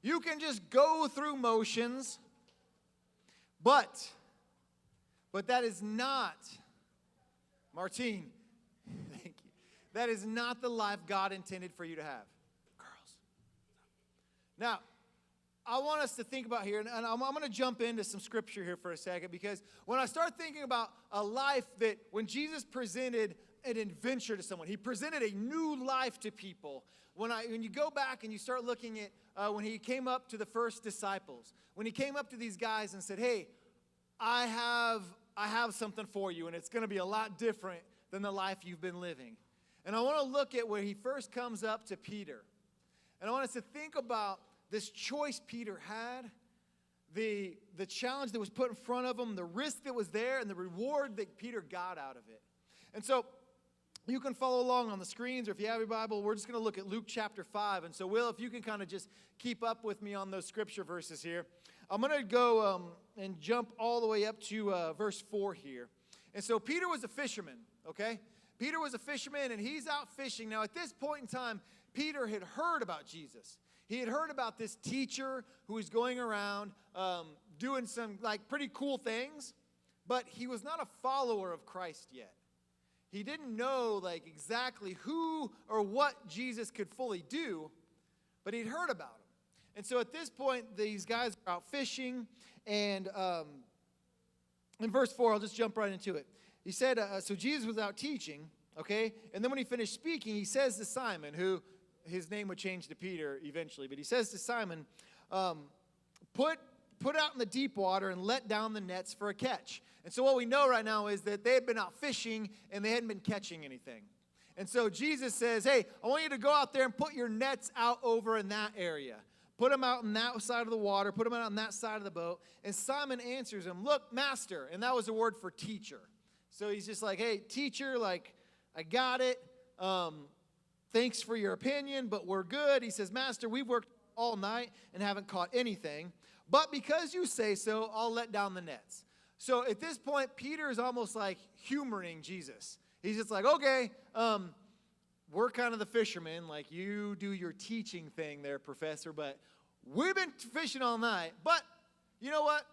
You can just go through motions, but that is not, Martine, thank you. That is not the life God intended for you to have. Girls. Now, I want us to think about here, and I'm going to jump into some scripture here for a second, because when I start thinking about a life that when Jesus presented an adventure to someone, he presented a new life to people. When you go back and you start looking at when he came up to the first disciples, when he came up to these guys and said, hey, I have something for you, and it's going to be a lot different than the life you've been living. And I want to look at where he first comes up to Peter. And I want us to think about this choice Peter had the challenge that was put in front of him, the risk that was there, and the reward that Peter got out of it. And so you can follow along on the screens, or if you have your Bible, we're just going to look at Luke chapter 5. And so, Will, if you can kind of just keep up with me on those scripture verses here. I'm going to go and jump all the way up to verse 4 here. And so Peter was a fisherman, okay? Peter was a fisherman, and he's out fishing. Now, at this point in time, Peter had heard about Jesus. He had heard about this teacher who was going around doing some, like, pretty cool things, but he was not a follower of Christ yet. He didn't know, like, exactly who or what Jesus could fully do, but he'd heard about him. And so at this point, these guys are out fishing, and in verse 4, I'll just jump right into it. He said, so Jesus was out teaching, okay? And then when he finished speaking, he says to Simon, who his name would change to Peter eventually, but he says to Simon, put out in the deep water and let down the nets for a catch. And so what we know right now is that they had been out fishing and they hadn't been catching anything. And so Jesus says, hey, I want you to go out there and put your nets out over in that area. Put them out on that side of the water. Put them out on that side of the boat. And Simon answers him, look, master. And that was a word for teacher. So he's just like, hey, teacher, like, I got it. Thanks for your opinion, but we're good. He says, master, we've worked all night and haven't caught anything. But because you say so, I'll let down the nets. So at this point, Peter is almost like humoring Jesus. He's just like, okay, we're kind of the fishermen. Like, you do your teaching thing there, professor, but we've been fishing all night. But you know what?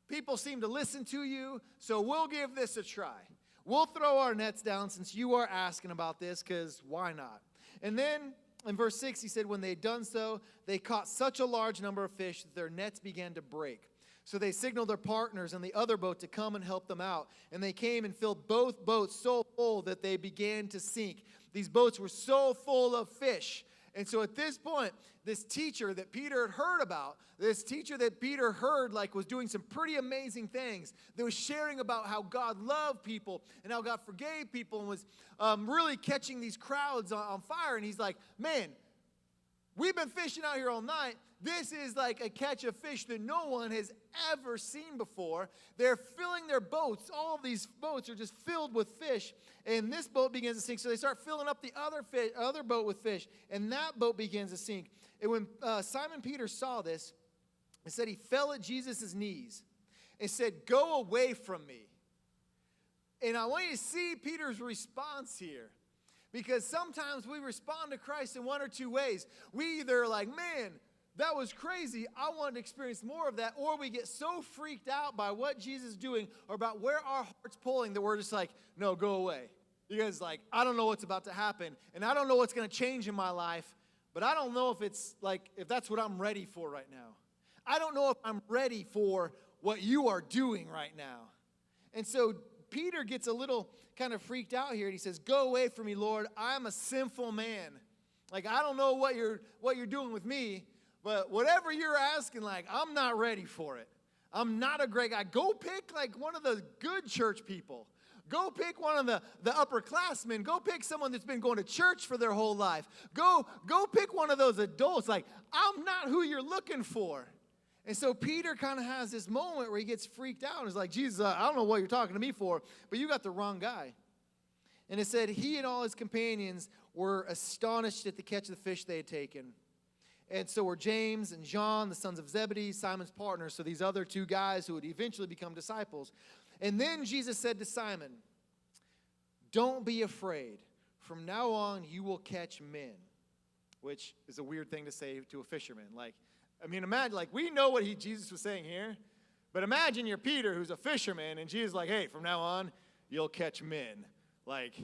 People seem to listen to you, so we'll give this a try. We'll throw our nets down since you are asking about this, because why not? And then in verse 6, he said, when they had done so, they caught such a large number of fish that their nets began to break. So they signaled their partners in the other boat to come and help them out. And they came and filled both boats so full that they began to sink. These boats were so full of fish. And so at this point, this teacher that Peter had heard about, this teacher that Peter heard like was doing some pretty amazing things, that was sharing about how God loved people and how God forgave people and was really catching these crowds on fire. And he's like, man, we've been fishing out here all night. This is like a catch of fish that no one has ever seen before. They're filling their boats. All of these boats are just filled with fish. And this boat begins to sink. So they start filling up the other boat with fish. And that boat begins to sink. And when Simon Peter saw this, it said he fell at Jesus' knees and said, go away from me. And I want you to see Peter's response here. Because sometimes we respond to Christ in one or two ways. We either are like, man, that was crazy, I want to experience more of that. Or we get so freaked out by what Jesus is doing or about where our heart's pulling that we're just like, no, go away. Because like, I don't know what's about to happen. And I don't know what's going to change in my life. But I don't know if it's like, if that's what I'm ready for right now. I don't know if I'm ready for what you are doing right now. And so Peter gets a little kind of freaked out here. And he says, go away from me, Lord. I'm a sinful man. Like, I don't know what you're doing with me. But whatever you're asking, like, I'm not ready for it. I'm not a great guy. Go pick, like, one of the good church people. Go pick one of the upperclassmen. Go pick someone that's been going to church for their whole life. Go pick one of those adults. Like, I'm not who you're looking for. And so Peter kind of has this moment where he gets freaked out. And he's like, Jesus, I don't know what you're talking to me for, but you got the wrong guy. And it said he and all his companions were astonished at the catch of the fish they had taken. And so were James and John, the sons of Zebedee, Simon's partners, so these other two guys who would eventually become disciples. And then Jesus said to Simon, don't be afraid. From now on, you will catch men. Which is a weird thing to say to a fisherman. Like, I mean, imagine, like, we know what Jesus was saying here. But imagine you're Peter, who's a fisherman, and Jesus is like, hey, from now on, you'll catch men. Like,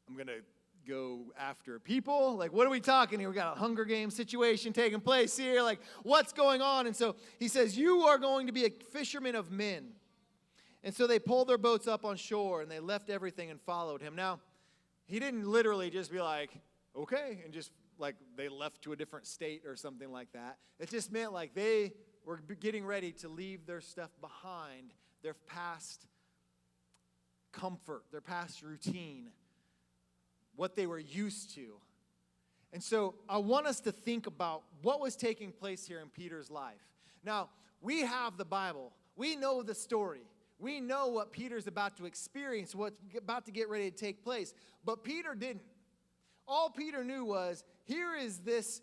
I'm going to go after people. Like, what are we talking here? We got a Hunger Games situation taking place here. Like, what's going on? And so he says, you are going to be a fisherman of men. And so they pulled their boats up on shore, and they left everything and followed him. Now, he didn't literally just be like, okay, and just like they left to a different state or something like that. It just meant like they were getting ready to leave their stuff behind, their past comfort, their past routine, what they were used to. And so I want us to think about what was taking place here in Peter's life. Now, we have the Bible. We know the story. We know what Peter's about to experience, what's about to get ready to take place. But Peter didn't. All Peter knew was, here is this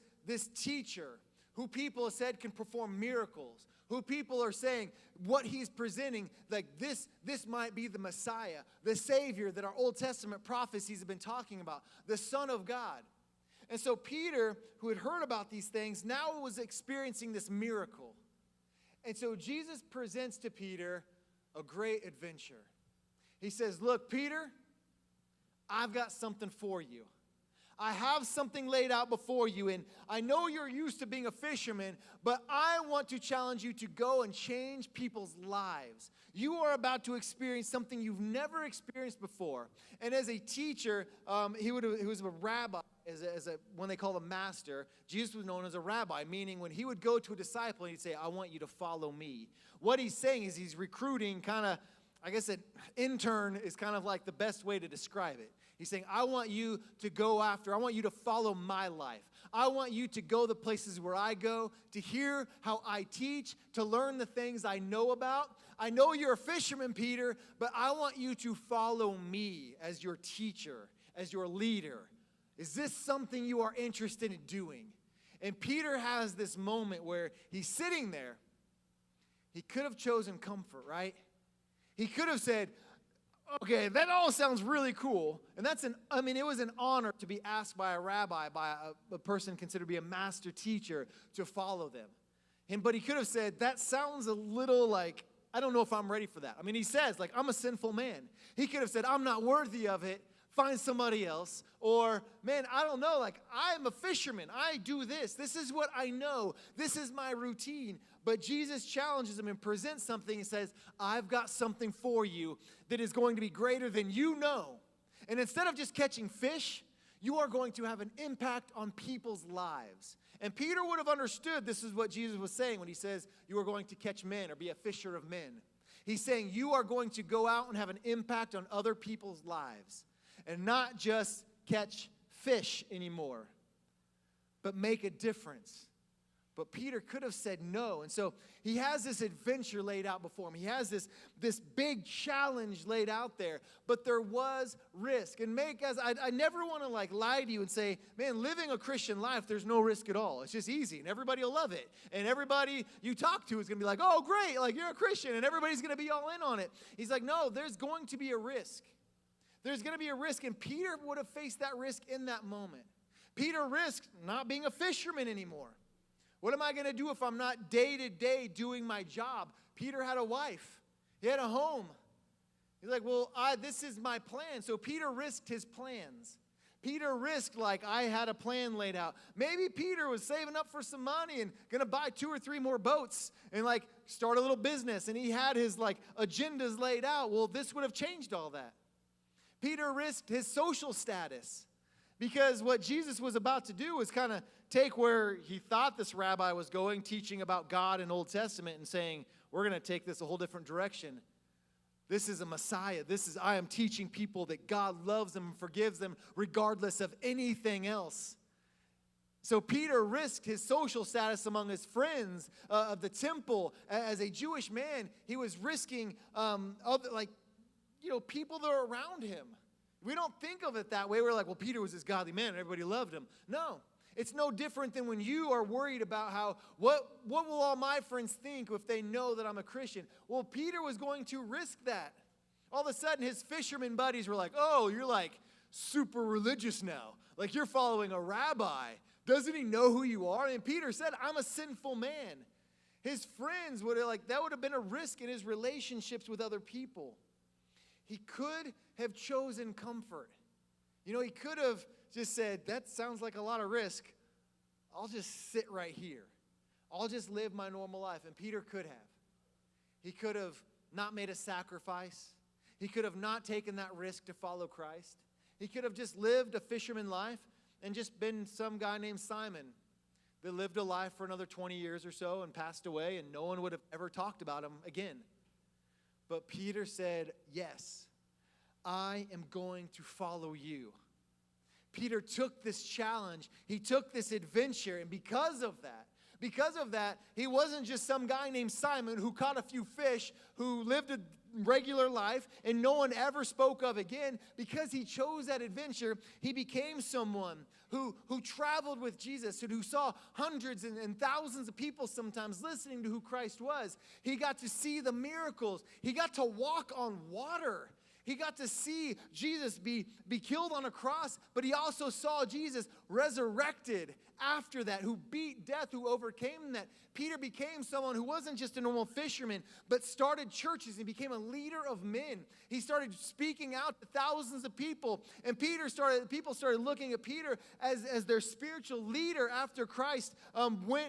teacher who people said can perform miracles, who people are saying what he's presenting, like this might be the Messiah, the Savior that our Old Testament prophecies have been talking about, the Son of God. And so Peter, who had heard about these things, now was experiencing this miracle. And so Jesus presents to Peter a great adventure. He says, look, Peter, I've got something for you. I have something laid out before you, and I know you're used to being a fisherman, but I want to challenge you to go and change people's lives. You are about to experience something you've never experienced before. And as a teacher, he was a rabbi, when they call a master. Jesus was known as a rabbi, meaning when he would go to a disciple, he'd say, I want you to follow me. What he's saying is he's recruiting kind of, I guess an intern is kind of like the best way to describe it. He's saying, I want you to go after, I want you to follow my life. I want you to go the places where I go, to hear how I teach, to learn the things I know about. I know you're a fisherman, Peter, but I want you to follow me as your teacher, as your leader. Is this something you are interested in doing? And Peter has this moment where he's sitting there. He could have chosen comfort, right? He could have said, okay, that all sounds really cool. And it was an honor to be asked by a rabbi, by a person considered to be a master teacher, to follow them. But he could have said, that sounds a little like, I don't know if I'm ready for that. He says, like, I'm a sinful man. He could have said, I'm not worthy of it. Find somebody else. Or, man, I don't know, like, I'm a fisherman. I do this. This is what I know. This is my routine. But Jesus challenges him and presents something and says, I've got something for you that is going to be greater than you know. And instead of just catching fish, you are going to have an impact on people's lives. And Peter would have understood this is what Jesus was saying when he says you are going to catch men or be a fisher of men. He's saying you are going to go out and have an impact on other people's lives and not just catch fish anymore, but make a difference. But Peter could have said no. And so he has this adventure laid out before him. He has this big challenge laid out there. But there was risk. And I never want to lie to you and say, man, living a Christian life, there's no risk at all. It's just easy and everybody will love it. And everybody you talk to is going to be like, oh, great, like you're a Christian. And everybody's going to be all in on it. He's like, no, there's going to be a risk. There's going to be a risk. And Peter would have faced that risk in that moment. Peter risked not being a fisherman anymore. What am I going to do if I'm not day to day doing my job? Peter had a wife. He had a home. He's like, well, this is my plan. So Peter risked his plans. Peter risked I had a plan laid out. Maybe Peter was saving up for some money and going to buy 2 or 3 more boats and start a little business. And he had his agendas laid out. Well, this would have changed all that. Peter risked his social status. Because what Jesus was about to do was kind of take where he thought this rabbi was going, teaching about God in Old Testament, and saying, we're going to take this a whole different direction. This is a Messiah. I am teaching people that God loves them and forgives them regardless of anything else. So Peter risked his social status among his friends of the temple. As a Jewish man, he was risking people that are around him. We don't think of it that way. We're like, well, Peter was this godly man and everybody loved him. No, it's no different than when you are worried about what will all my friends think if they know that I'm a Christian? Well, Peter was going to risk that. All of a sudden, his fisherman buddies were like, oh, you're super religious now. You're following a rabbi. Doesn't he know who you are? And Peter said, I'm a sinful man. His friends would have that would have been a risk in his relationships with other people. He could have chosen comfort. He could have just said, that sounds like a lot of risk. I'll just sit right here. I'll just live my normal life. And Peter could have. He could have not made a sacrifice. He could have not taken that risk to follow Christ. He could have just lived a fisherman life and just been some guy named Simon that lived a life for another 20 years or so and passed away, and no one would have ever talked about him again. But Peter said, yes, I am going to follow you. Peter took this challenge. He took this adventure. And because of that, Because of that, he wasn't just some guy named Simon who caught a few fish, who lived a regular life, and no one ever spoke of again. Because he chose that adventure, he became someone who traveled with Jesus, and who saw hundreds and thousands of people sometimes listening to who Christ was. He got to see the miracles. He got to walk on water. He got to see Jesus be killed on a cross, but he also saw Jesus resurrected after that, who beat death, who overcame that. Peter became someone who wasn't just a normal fisherman, but started churches and became a leader of men. He started speaking out to thousands of people, and people started looking at Peter as their spiritual leader after Christ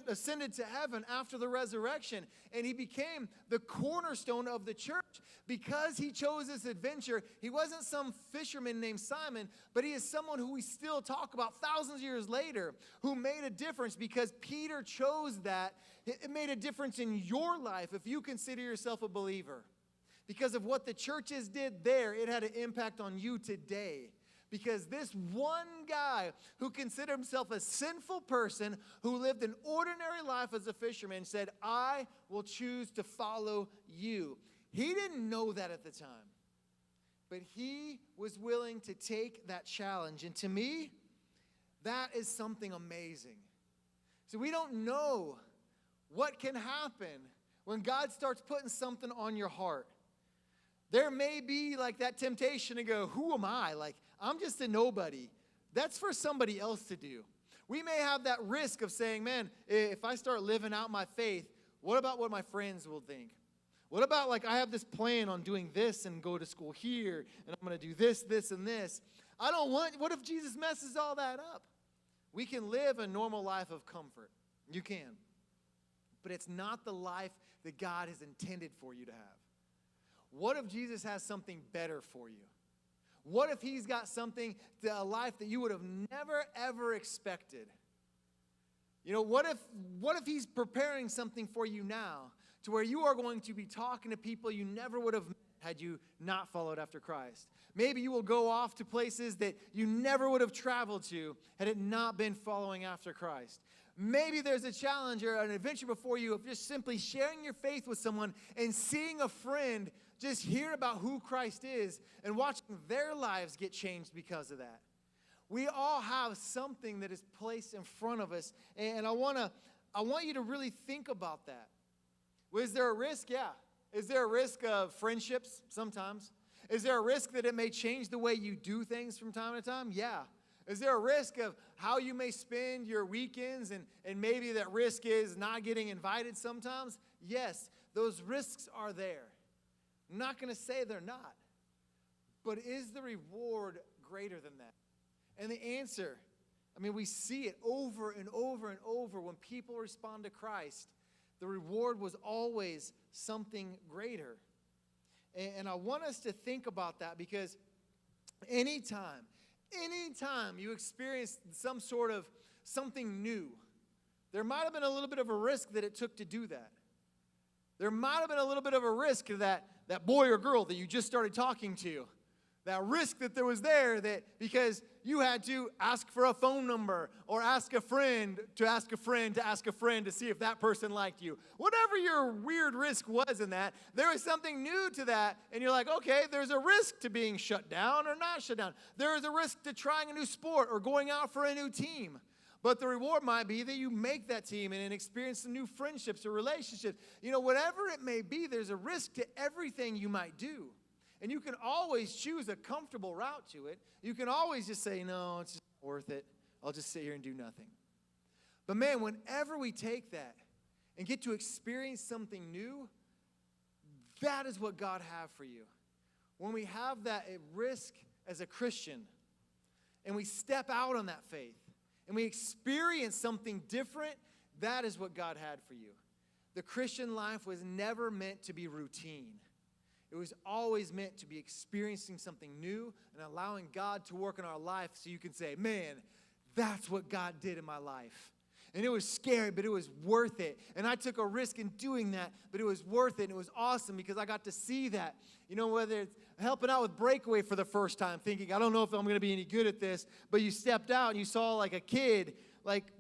ascended to heaven after the resurrection. And he became the cornerstone of the church. Because he chose this adventure, he wasn't some fisherman named Simon, but he is someone who we still talk about thousands of years later, who made a difference. Because Peter chose that, it made a difference in your life if you consider yourself a believer. Because of what the churches did there, it had an impact on you today. Because this one guy who considered himself a sinful person, who lived an ordinary life as a fisherman, said, I will choose to follow you. He didn't know that at the time, but he was willing to take that challenge. And to me, that is something amazing. So we don't know what can happen when God starts putting something on your heart. There may be like that temptation to go, who am I? Like, I'm just a nobody. That's for somebody else to do. We may have that risk of saying, man, if I start living out my faith, what about what my friends will think? What about, like, I have this plan on doing this and go to school here, and I'm going to do this, this, and this. What if Jesus messes all that up? We can live a normal life of comfort. You can. But it's not the life that God has intended for you to have. What if Jesus has something better for you? What if he's got a life that you would have never, ever expected? You know, what if he's preparing something for you now, to where you are going to be talking to people you never would have met had you not followed after Christ? Maybe you will go off to places that you never would have traveled to had it not been following after Christ. Maybe there's a challenge or an adventure before you of just simply sharing your faith with someone and seeing a friend just hear about who Christ is and watching their lives get changed because of that. We all have something that is placed in front of us, and I want you to really think about that. Is there a risk? Yeah. Is there a risk of friendships? Sometimes. Is there a risk that it may change the way you do things from time to time? Yeah. Is there a risk of how you may spend your weekends, and maybe that risk is not getting invited sometimes? Yes, those risks are there. I'm not going to say they're not. But is the reward greater than that? And the answer, we see it over and over and over when people respond to Christ. The reward was always something greater. And I want us to think about that, because anytime you experience some sort of something new, there might have been a little bit of a risk that it took to do that. There might have been a little bit of a risk that boy or girl that you just started talking to. That risk that there was there, that because you had to ask for a phone number or ask a friend to ask a friend to ask a friend to see if that person liked you. Whatever your weird risk was in that, there was something new to that, and you're like, okay, there's a risk to being shut down or not shut down. There is a risk to trying a new sport or going out for a new team. But the reward might be that you make that team and experience some new friendships or relationships. You know, whatever it may be, there's a risk to everything you might do. And you can always choose a comfortable route to it. You can always just say, no, it's just not worth it. I'll just sit here and do nothing. But man, whenever we take that and get to experience something new, that is what God has for you. When we have that risk as a Christian and we step out on that faith and we experience something different, that is what God had for you. The Christian life was never meant to be routine. It was always meant to be experiencing something new and allowing God to work in our life so you can say, man, that's what God did in my life. And it was scary, but it was worth it. And I took a risk in doing that, but it was worth it. And it was awesome because I got to see that. You know, whether it's helping out with Breakaway for the first time, thinking, I don't know if I'm going to be any good at this, but you stepped out and you saw like a kid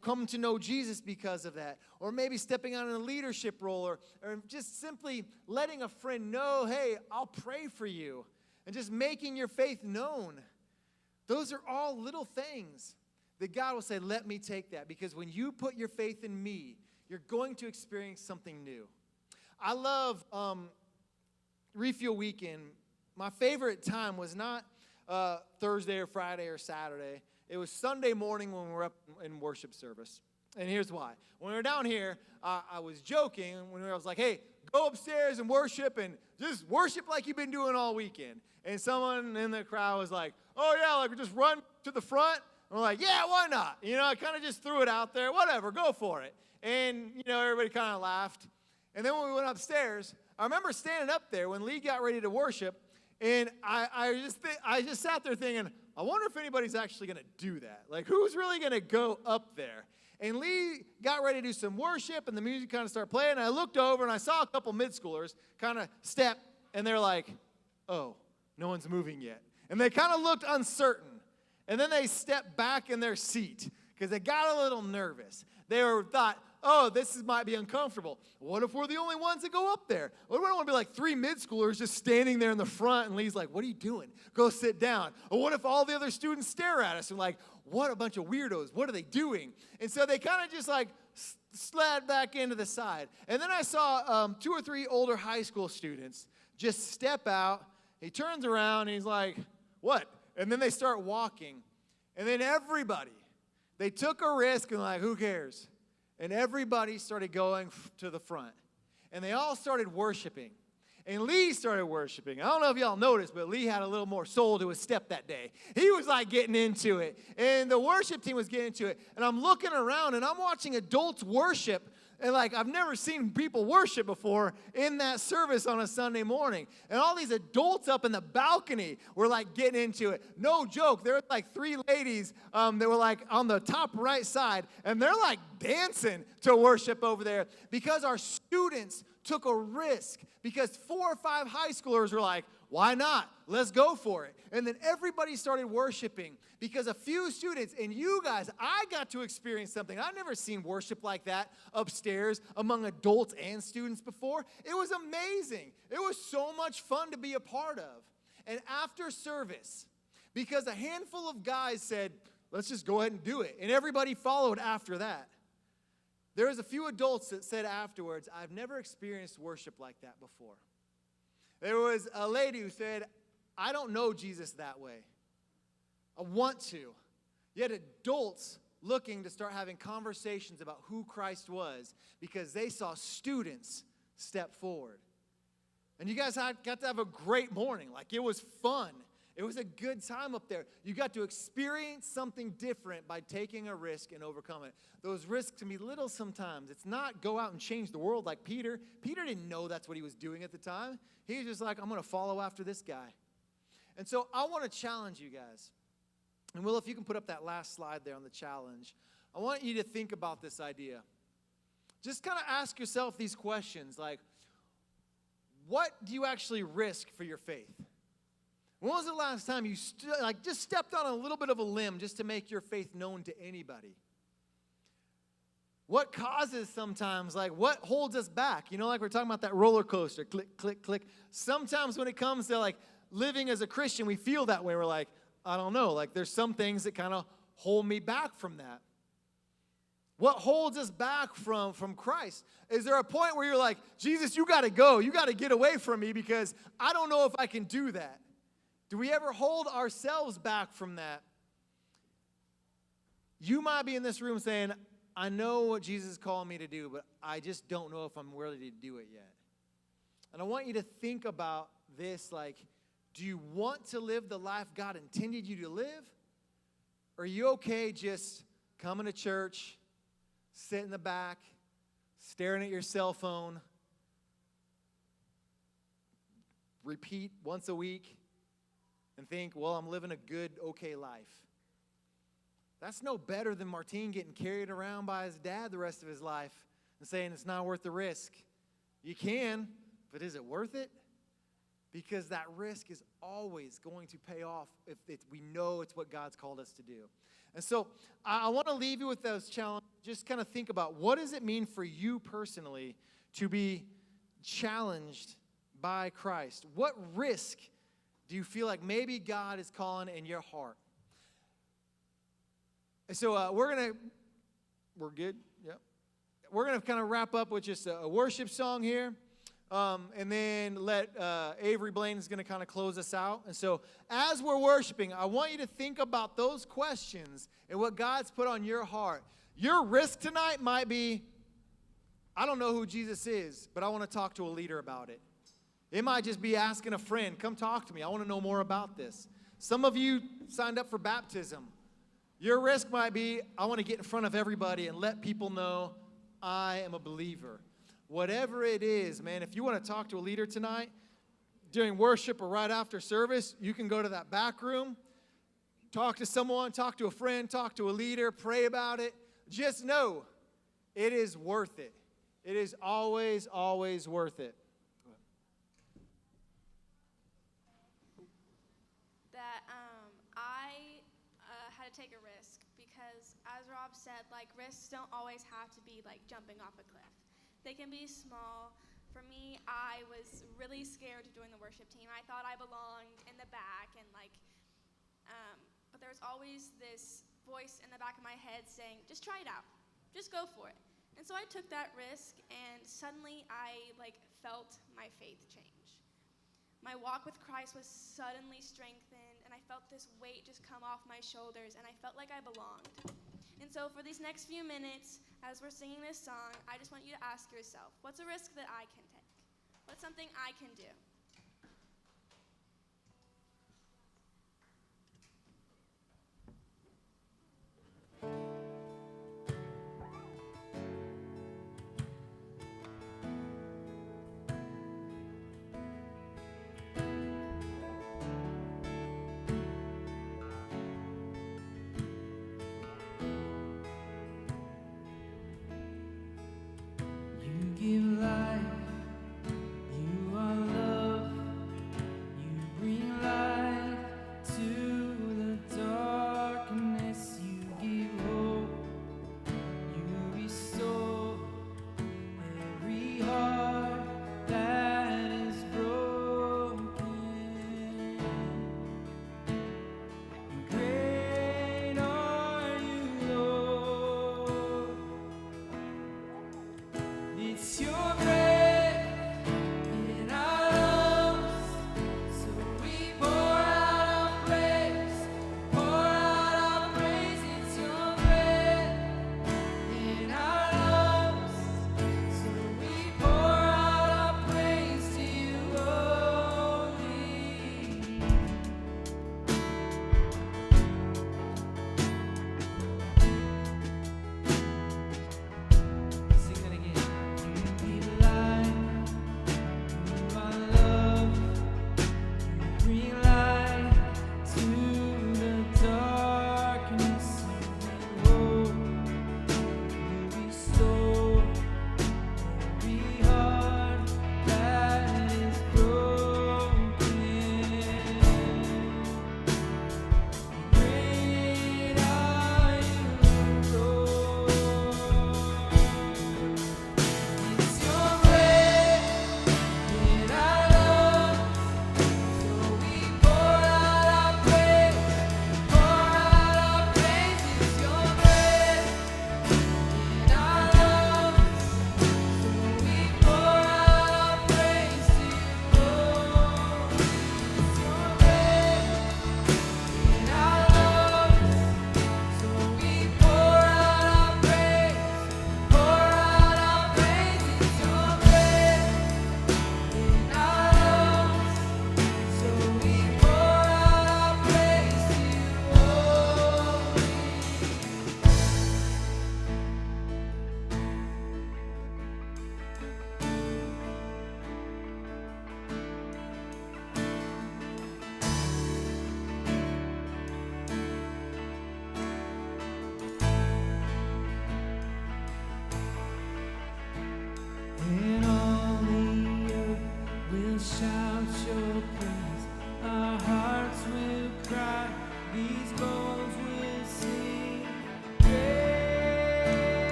come to know Jesus because of that. Or maybe stepping out in a leadership role, or just simply letting a friend know, hey, I'll pray for you. And just making your faith known. Those are all little things that God will say, let me take that. Because when you put your faith in me, you're going to experience something new. I love Refuel Weekend. My favorite time was not Thursday or Friday or Saturday. It was Sunday morning when we were up in worship service. And here's why. When we were down here, I was joking when I was like, hey, go upstairs and worship, and just worship like you've been doing all weekend. And someone in the crowd was like, oh, yeah, like just run to the front. And we're like, yeah, why not? I kind of just threw it out there. Whatever, go for it. And, everybody kind of laughed. And then when we went upstairs, I remember standing up there when Lee got ready to worship, and I just sat there thinking, I wonder if anybody's actually going to do that. Like, who's really going to go up there? And Lee got ready to do some worship, and the music kind of started playing, and I looked over, and I saw a couple mid-schoolers kind of step, and they're like, oh, no one's moving yet. And they kind of looked uncertain. And then they stepped back in their seat because they got a little nervous. They thought, oh, might be uncomfortable. What if we're the only ones that go up there? What if I want to be like 3 mid-schoolers just standing there in the front, and Lee's like, what are you doing? Go sit down. Or what if all the other students stare at us and like, what a bunch of weirdos. What are they doing? And so they kind of just like slid back into the side. And then I saw 2 or 3 older high school students just step out. He turns around, and he's like, what? And then they start walking. And then everybody, they took a risk and like, who cares? And everybody started going to the front. And they all started worshiping. And Lee started worshiping. I don't know if y'all noticed, but Lee had a little more soul to his step that day. He was like getting into it. And the worship team was getting into it. And I'm looking around, and I'm watching adults worship. And like, I've never seen people worship before in that service on a Sunday morning. And all these adults up in the balcony were like getting into it. No joke. There were like 3 ladies that were like on the top right side. And they're like dancing to worship over there because our students took a risk. Because 4 or 5 high schoolers were like, why not? Let's go for it. And then everybody started worshiping because a few students, and you guys, I got to experience something. I've never seen worship like that upstairs among adults and students before. It was amazing. It was so much fun to be a part of. And after service, because a handful of guys said, let's just go ahead and do it, and everybody followed after that, there was a few adults that said afterwards, I've never experienced worship like that before. There was a lady who said, I don't know Jesus that way. I want to. Yet adults looking to start having conversations about who Christ was because they saw students step forward. And you guys got to have a great morning. Like, it was fun. It was a good time up there. You got to experience something different by taking a risk and overcoming it. Those risks can be little sometimes. It's not go out and change the world like Peter. Peter didn't know that's what he was doing at the time. He was just like, I'm going to follow after this guy. And so I want to challenge you guys. And Will, if you can put up that last slide there on the challenge, I want you to think about this idea. Just kind of ask yourself these questions like, what do you actually risk for your faith? When was the last time you just stepped on a little bit of a limb just to make your faith known to anybody? What causes sometimes, like what holds us back? Like we're talking about that roller coaster, click, click, click. Sometimes when it comes to like living as a Christian, we feel that way. We're like, I don't know, like there's some things that kind of hold me back from that. What holds us back from Christ? Is there a point where you're like, Jesus, you got to go. You got to get away from me because I don't know if I can do that. Do we ever hold ourselves back from that? You might be in this room saying, I know what Jesus is calling me to do, but I just don't know if I'm ready to do it yet. And I want you to think about this, like, do you want to live the life God intended you to live? Or are you okay just coming to church, sit in the back, staring at your cell phone, repeat once a week, and think, well, I'm living a good, okay life? That's no better than Martine getting carried around by his dad the rest of his life and saying it's not worth the risk. You can, but is it worth it? because that risk is always going to pay off if we know it's what God's called us to do. And so I want to leave you with those challenges. Just kind of think about, what does it mean for you personally to be challenged by Christ? What risk do you feel like maybe God is calling in your heart? And so we're good? Yep. We're going to kind of wrap up with just a worship song here. And then Avery Blaine is going to kind of close us out. And so as we're worshiping, I want you to think about those questions and what God's put on your heart. Your risk tonight might be, I don't know who Jesus is, but I want to talk to a leader about it. It might just be asking a friend, come talk to me. I want to know more about this. Some of you signed up for baptism. Your risk might be, I want to get in front of everybody and let people know I am a believer. Whatever it is, man, if you want to talk to a leader tonight, during worship or right after service, you can go to that back room, talk to someone, talk to a friend, talk to a leader, pray about it. Just know it is worth it. It is always, always worth it. That I had to take a risk because, as Rob said, like, risks don't always have to be like jumping off a cliff. They can be small. For me, I was really scared to join the worship team. I thought I belonged in the back, and but there was always this voice in the back of my head saying, just try it out. Just go for it. And so I took that risk, and suddenly I felt my faith change. My walk with Christ was suddenly strengthened, and I felt this weight just come off my shoulders, and I felt like I belonged. And so for these next few minutes, as we're singing this song, I just want you to ask yourself, what's a risk that I can take? What's something I can do?